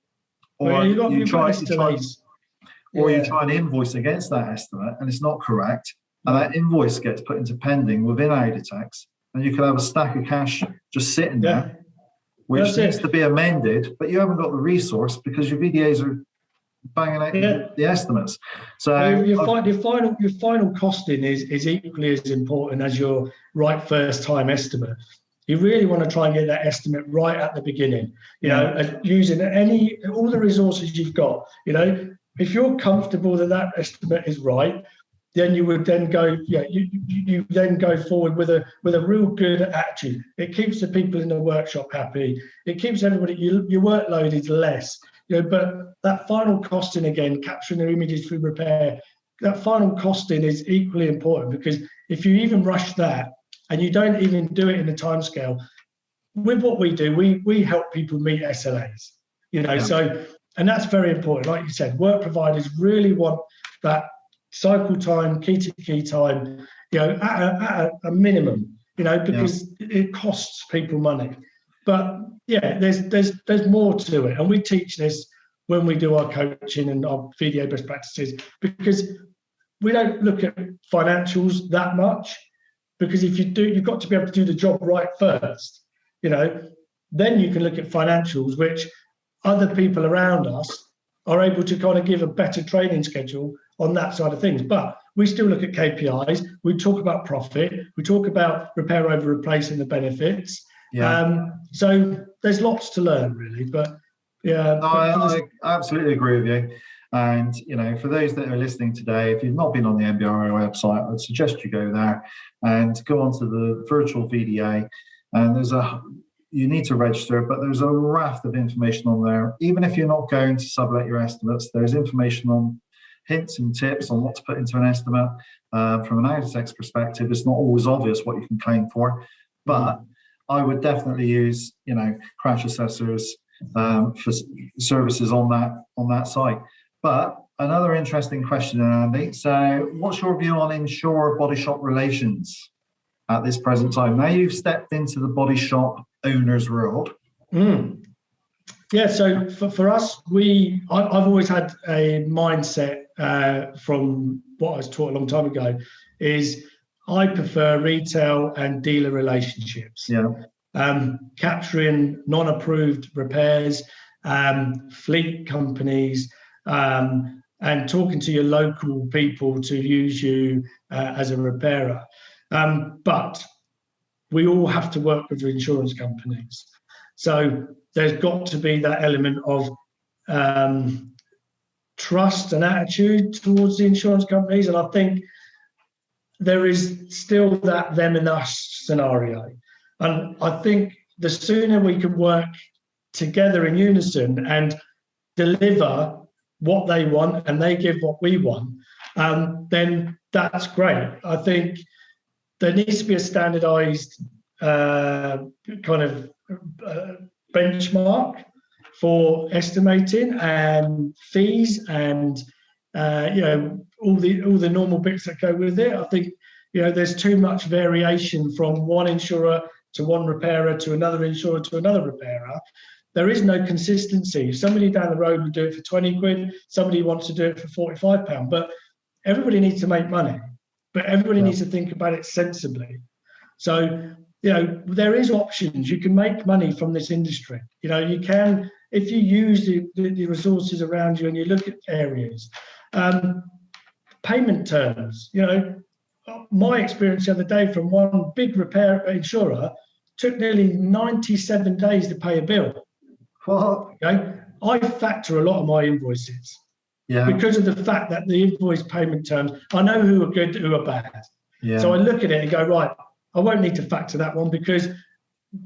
Speaker 1: Or you try and invoice against that estimate and it's not correct. And that invoice gets put into pending within Auditex, and you can have a stack of cash just sitting there, which needs to be amended, but you haven't got the resource because your VDAs are banging out the estimates. So
Speaker 2: your final costing is equally as important as your first time estimate. You really want to try and get that estimate right at the beginning. Using all the resources you've got. If you're comfortable that estimate is right, then you would then go, you then go forward with a real good attitude. It keeps the people in the workshop happy. It keeps everybody, your workload is less, but that final costing, again, capturing the images through repair, that final costing is equally important, because if you even rush that and you don't even do it in the timescale, with what we do, we help people meet SLAs, so, and that's very important. Like you said, work providers really want that cycle time, key to key time, at a minimum, because it costs people money. But there's more to it, and we teach this when we do our coaching and our VDA best practices, because we don't look at financials that much, because if you do, you've got to be able to do the job right first, then you can look at financials, which other people around us are able to kind of give a better training schedule on that side of things. But we still look at KPIs. We talk about profit. We talk about repair over replacing the benefits. So there's lots to learn, really. But
Speaker 1: I absolutely agree with you. And for those that are listening today, if you've not been on the NBRA website, I'd suggest you go there and go onto the Virtual VDA. And you need to register, but there's a raft of information on there. Even if you're not going to sublet your estimates, there's information on hints and tips on what to put into an estimate. From an audits perspective, it's not always obvious what you can claim for, but I would definitely use, Crash Assessors for services on that site. But another interesting question, Andy. So, what's your view on Insurer Bodyshop relations at this present time? Now you've stepped into the body shop owner's world.
Speaker 2: Yeah, so for us, I've always had a mindset from what I was taught a long time ago, is I prefer retail and dealer relationships. Capturing non-approved repairs, fleet companies, and talking to your local people to use you as a repairer. But we all have to work with the insurance companies. So there's got to be that element of trust and attitude towards the insurance companies. And I think there is still that them and us scenario. And I think the sooner we can work together in unison and deliver what they want and they give what we want, then that's great. I think there needs to be a standardized kind of benchmark for estimating and fees and all the normal bits that go with it. I think there's too much variation from one insurer to one repairer to another insurer to another repairer. There is no consistency. Somebody down the road will do it for 20 quid, somebody wants to do it for £45, but everybody needs to make money, but everybody needs to think about it sensibly. So, there is options. You can make money from this industry. You can, if you use the resources around you and you look at areas. Payment terms, my experience the other day from one big repair insurer took nearly 97 days to pay a bill.
Speaker 1: What?
Speaker 2: Okay, I factor a lot of my invoices because of the fact that the invoice payment terms, I know who are good, who are bad. So I look at it and go, right, I won't need to factor that one because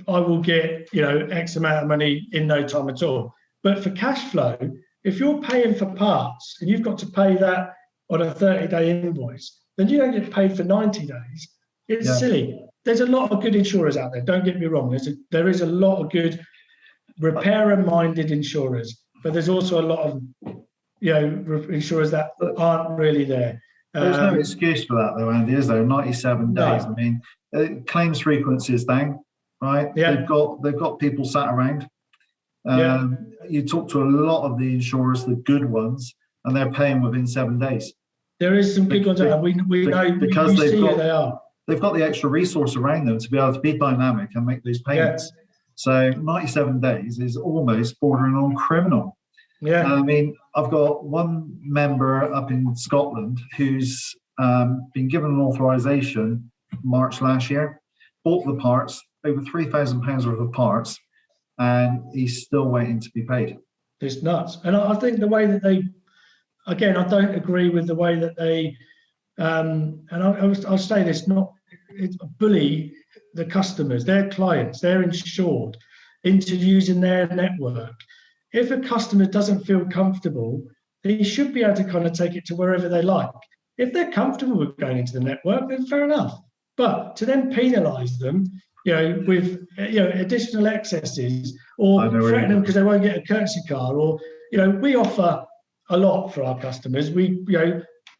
Speaker 2: I will get, X amount of money in no time at all. But for cash flow, if you're paying for parts and you've got to pay that on a 30-day invoice, then you don't get paid for 90 days. It's silly. There's a lot of good insurers out there. Don't get me wrong. There is a lot of good repairer-minded insurers, but there's also a lot of insurers that aren't really there.
Speaker 1: There's no excuse for that, though, Andy, is there? 97 days.
Speaker 2: No.
Speaker 1: I mean, claims frequency is down, right?
Speaker 2: Yeah.
Speaker 1: They've got people sat around. You talk to a lot of the insurers, the good ones, and they're paying within 7 days.
Speaker 2: There is some big ones out there. We know
Speaker 1: because
Speaker 2: they are.
Speaker 1: They've got the extra resource around them to be able to be dynamic and make those payments. So 97 days is almost bordering on criminal. I mean, I've got one member up in Scotland who's been given an authorization March last year, bought the parts, over £3,000 worth of parts, and he's still waiting to be paid.
Speaker 2: It's nuts. And I think the way that they, again, I don't agree with the way that they and I'll say this, not bully the customers, their clients, they're insured into using their network. If a customer doesn't feel comfortable, they should be able to kind of take it to wherever they like. If they're comfortable with going into the network, then fair enough. But to then penalise them, with additional excesses, or threaten them because they won't get a courtesy car, or we offer a lot for our customers.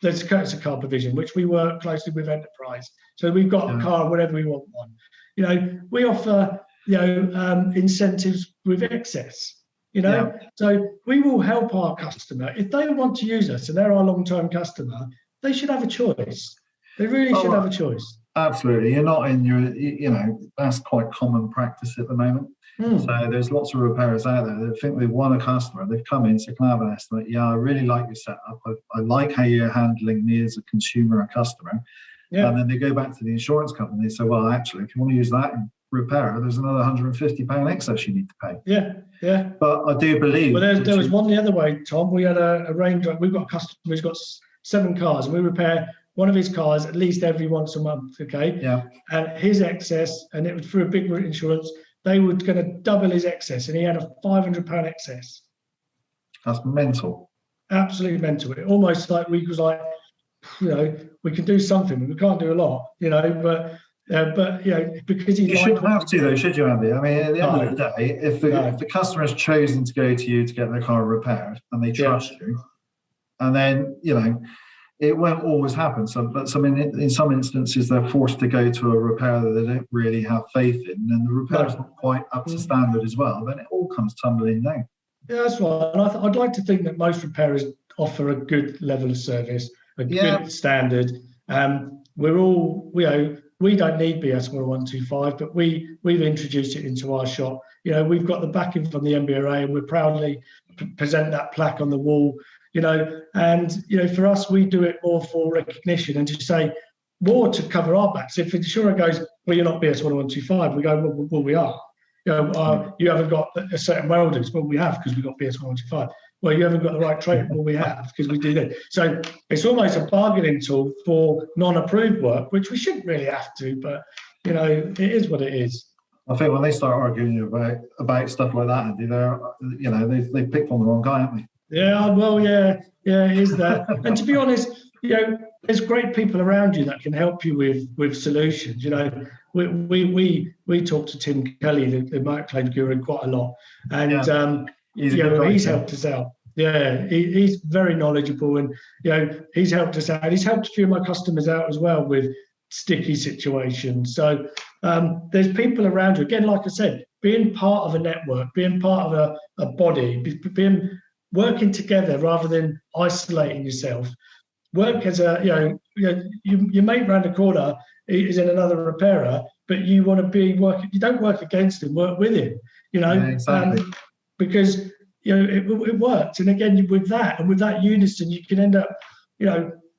Speaker 2: There's a courtesy car provision, which we work closely with Enterprise. So we've got a car whenever we want one. We offer incentives with excess. So we will help our customer if they want to use us, and they're our long-term customer. They should have a choice. They really should have a choice.
Speaker 1: Absolutely. You're not in your, that's quite common practice at the moment. So there's lots of repairers out there that think they've won a customer. They've come in, so can I have an estimate? Yeah, I really like your setup. I like how you're handling me as a consumer, a customer. Yeah. And then they go back to the insurance company. They say, well, actually, if you want to use that in repair, there's another £150 excess you need to pay.
Speaker 2: Yeah.
Speaker 1: But I do believe.
Speaker 2: Well, there was one the other way, Tom. We had a range. We've got a customer who's got 7 cars, and we repair one of his cars at least every once a month. Okay.
Speaker 1: Yeah.
Speaker 2: And his excess, and it was through a big insurance, they were going to double his excess, and he had a £500 excess. That's
Speaker 1: mental.
Speaker 2: Absolutely mental. It almost like we was like, we can do something. We can't do a lot, but because he.
Speaker 1: You shouldn't have to, though, should you, Andy? I mean, at the end of the day, if the customer has chosen to go to you to get their car repaired and they trust you, and then it won't always happen. But in some instances, they're forced to go to a repairer that they don't really have faith in, and the repair's not quite up to standard as well. Then it all comes tumbling down.
Speaker 2: Yeah, that's right. And I'd like to think that most repairers offer a good level of service, a good standard. We're all, we don't need BS 125, but we've introduced it into our shop. We've got the backing from the NBRA, and we proudly present that plaque on the wall. And for us, we do it more for recognition and to say more to cover our backs. If the insurer goes, well, you're not BS 125, we go, well, we are. You haven't got a certain welders. Well, we have, because we've got BS 125. Well, you haven't got the right trade. Well, we have, because we do that. So it's almost a bargaining tool for non-approved work, which we shouldn't really have to, but it is what it is.
Speaker 1: I think when they start arguing about stuff like that, Andy, they've picked on the wrong guy, haven't they?
Speaker 2: Yeah, well, yeah, it is that. And to be honest, there's great people around you that can help you with solutions. We talk to Tim Kelly, the motor claims guru, quite a lot, and he's helped us out. Yeah, he's very knowledgeable, and he's helped us out. He's helped a few of my customers out as well with sticky situations. So there's people around you. Again, like I said, being part of a network, being part of a body, working together rather than isolating yourself. Work as your mate round the corner is in another repairer, but you want to be working. You don't work against him, work with him.
Speaker 1: Exactly.
Speaker 2: Because it works. And again, with that unison, you can end up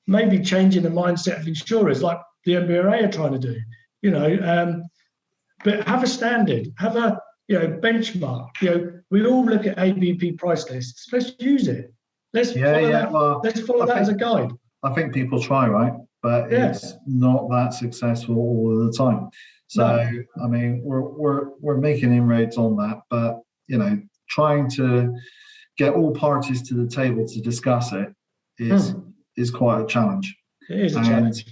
Speaker 2: maybe changing the mindset of insurers, like the NBRA are trying to do. But have a standard, have a benchmark. We all look at ABP price lists. Let's use it. Let's follow that. Well, let's follow that as a guide.
Speaker 1: I think people try, right? But it's not that successful all of the time. So I mean, we're making inroads on that, but trying to get all parties to the table to discuss it is quite a challenge.
Speaker 2: It is a challenge.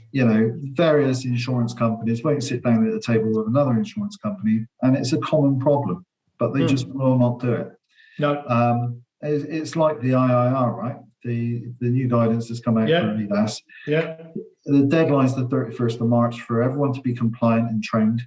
Speaker 1: Various insurance companies won't sit down at the table with another insurance company, and it's a common problem, but they just will not do it.
Speaker 2: No.
Speaker 1: It's like the IIR, right? The new guidance has come out from EDAS.
Speaker 2: Yeah.
Speaker 1: The deadline's the 31st of March for everyone to be compliant and trained.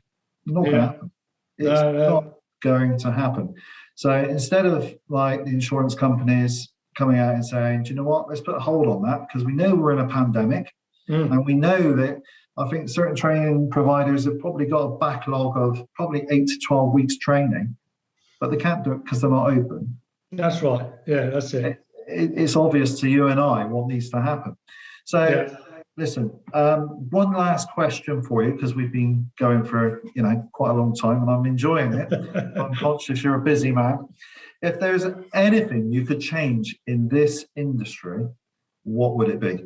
Speaker 1: Not going to happen. It's not going to happen. So instead of like the insurance companies coming out and saying, do you know what, let's put a hold on that, because we know we're in a pandemic, and we know that I think certain training providers have probably got a backlog of probably 8 to 12 weeks training, but they can't do it because they're not open.
Speaker 2: That's right. Yeah, that's it.
Speaker 1: It's obvious to you and I what needs to happen. So listen, one last question for you, because we've been going for quite a long time and I'm enjoying it. I'm conscious you're a busy man. If there's anything you could change in this industry, what would it be?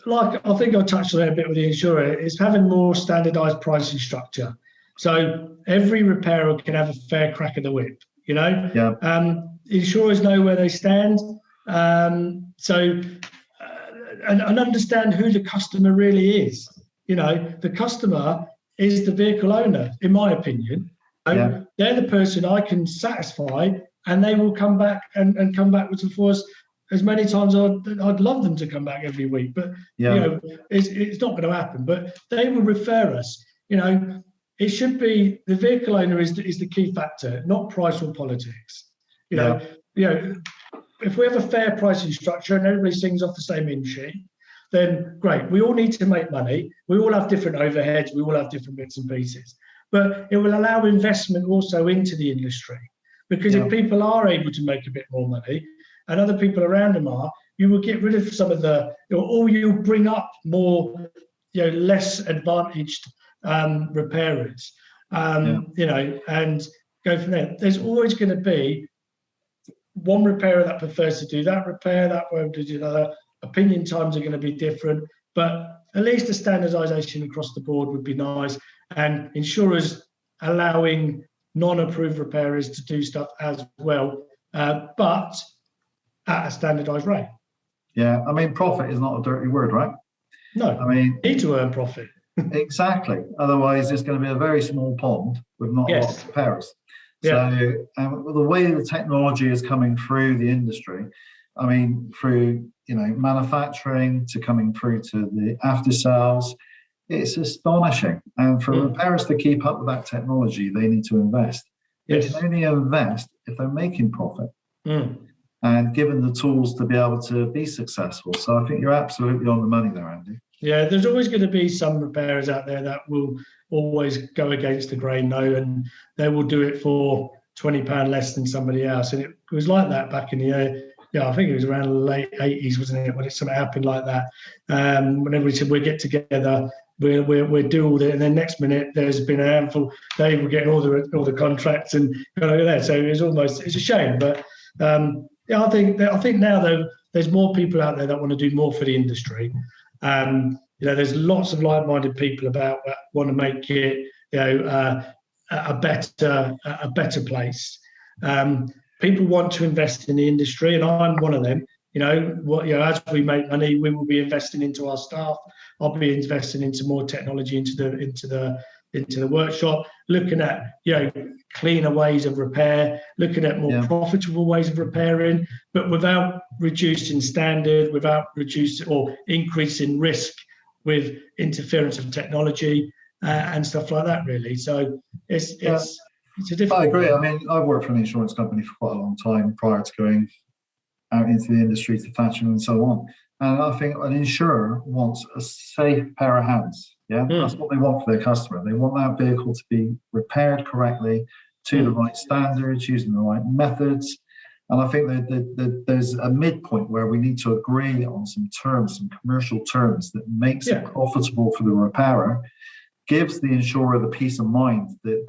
Speaker 2: Like I think I touched on it a bit with the insurer, is having more standardised pricing structure. So every repairer can have a fair crack of the whip. Insurers know where they stand. And understand who the customer really is. The customer is the vehicle owner, in my opinion. They're the person I can satisfy, and they will come back and come back for us as many times I'd love them to come back every week. But it's not going to happen. But they will refer us. It should be the vehicle owner is the key factor, not price or politics. If we have a fair pricing structure and everybody sings off the same hymn sheet, then great. We all need to make money. We all have different overheads. We all have different bits and pieces. But it will allow investment also into the industry, because if people are able to make a bit more money and other people around them are, you will get rid of some of or you'll bring up more, less advantaged repairers, and go from there. There's always going to be one repairer that prefers to do that repair, that won't do another. Opinion times are going to be different, but at least the standardisation across the board would be nice, and insurers allowing non-approved repairers to do stuff as well, but at a standardised rate.
Speaker 1: Yeah, I mean, profit is not a dirty word, right?
Speaker 2: No, I mean, you need to earn profit.
Speaker 1: Exactly. Otherwise, it's going to be a very small pond with not a lot of repairers. So the way the technology is coming through the industry, I mean, through manufacturing to coming through to the after sales, it's astonishing. And for repairers to keep up with that technology, they need to invest. They can only invest if they're making profit and given the tools to be able to be successful. So I think you're absolutely on the money there, Andy. Yeah,
Speaker 2: there's always going to be some repairers out there that will always go against the grain, though, and they will do it for £20 less than somebody else. And it was like that back in the I think it was around the late 80s, wasn't it, when something happened like that. When everybody said, we'll get together, we'll do all that, and then next minute there's been a handful, they were getting all the contracts and that. So it's a shame. But I think now though there's more people out there that want to do more for the industry. There's lots of like-minded people that want to make it a better place. People want to invest in the industry, and I'm one of them. As we make money, we will be investing into our staff. I'll be investing into more technology into the workshop, looking at cleaner ways of repair, looking at more profitable ways of repairing, but without reducing standard, without reducing or increasing risk with interference of technology and stuff like that. Really, so it's a difficult.
Speaker 1: I agree. I mean, I've worked for an insurance company for quite a long time prior to going out into the industry to fashion and so on. And I think an insurer wants a safe pair of hands. That's what they want for their customer. They want that vehicle to be repaired correctly to the right standards, using the right methods. And I think that there's a midpoint where we need to agree on some terms, some commercial terms that makes it profitable for the repairer, gives the insurer the peace of mind that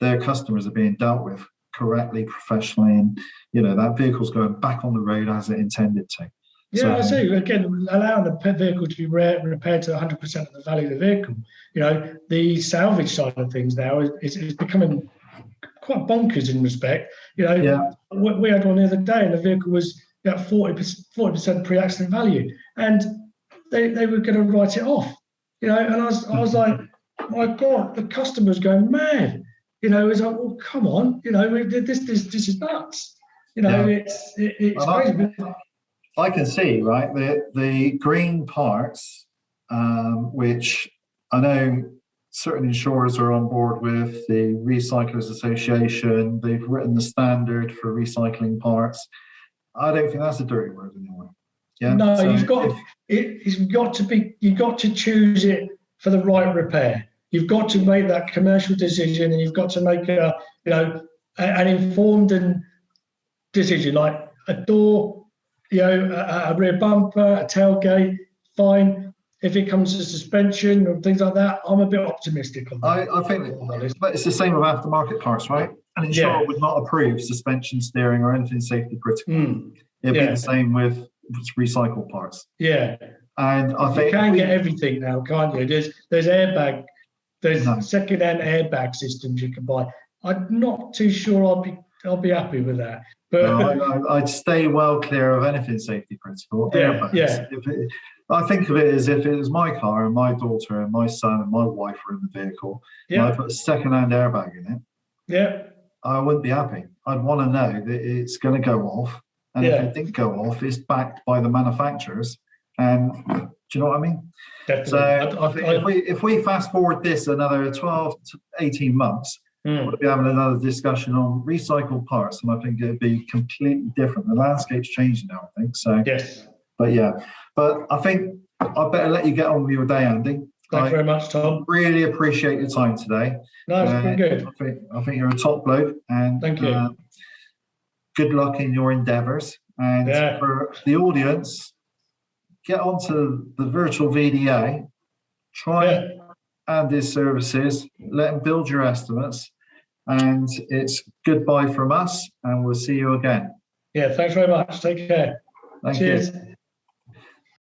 Speaker 1: their customers are being dealt with correctly, professionally, and that vehicle's going back on the road as it intended to.
Speaker 2: I see. Again, allowing the vehicle to be repaired to 100% of the value of the vehicle. The salvage side of things now is becoming quite bonkers in respect. We had one the other day, and the vehicle was at 40% pre-accident value, and they were going to write it off. And I was like, my God, the customer's going mad. It's like, well, come on, this is nuts. It's crazy.
Speaker 1: I can see, right, the green parts, which I know certain insurers are on board with, the Recyclers Association. They've written the standard for recycling parts. I don't think that's a dirty word anymore.
Speaker 2: No, so you've got to choose it for the right repair. You've got to make that commercial decision, and you've got to make an informed decision, like a door, a rear bumper, a tailgate, fine. If it comes to suspension and things like that, I'm a bit optimistic on that.
Speaker 1: I think it's the same with aftermarket parts, right? An insurer would not approve suspension, steering, or anything safety critical. It'd be the same with recycled parts.
Speaker 2: Yeah.
Speaker 1: And I think
Speaker 2: you can get everything now, can't you? There's second-hand airbag systems you can buy. I'm not too sure I'll be happy with that. But
Speaker 1: I'd stay well clear of anything safety critical.
Speaker 2: Yeah,
Speaker 1: Airbags.
Speaker 2: yeah.
Speaker 1: I think of it as if it was my car and my daughter and my son and my wife were in the vehicle, and I put a second-hand airbag in it.
Speaker 2: Yeah.
Speaker 1: I wouldn't be happy. I'd want to know that it's going to go off, and if it didn't go off, it's backed by the manufacturers. And do you know what I mean?
Speaker 2: Definitely.
Speaker 1: So if we fast forward this another 12 to 18 months, we'll be having another discussion on recycled parts, and I think it'd be completely different. The landscape's changing now, I think. So
Speaker 2: yes.
Speaker 1: But I think I better let you get on with your day, Andy.
Speaker 2: Thanks very much, Tom.
Speaker 1: Really appreciate your time today.
Speaker 2: No, it's been good.
Speaker 1: I think you're a top bloke, and
Speaker 2: thank you.
Speaker 1: Good luck in your endeavours. And for the audience, get onto the Virtual VDA, try Andy's services, let him build your estimates, and it's goodbye from us, and we'll see you again.
Speaker 2: Yeah, thanks very much. Take care.
Speaker 1: Thank
Speaker 2: Cheers.
Speaker 1: you.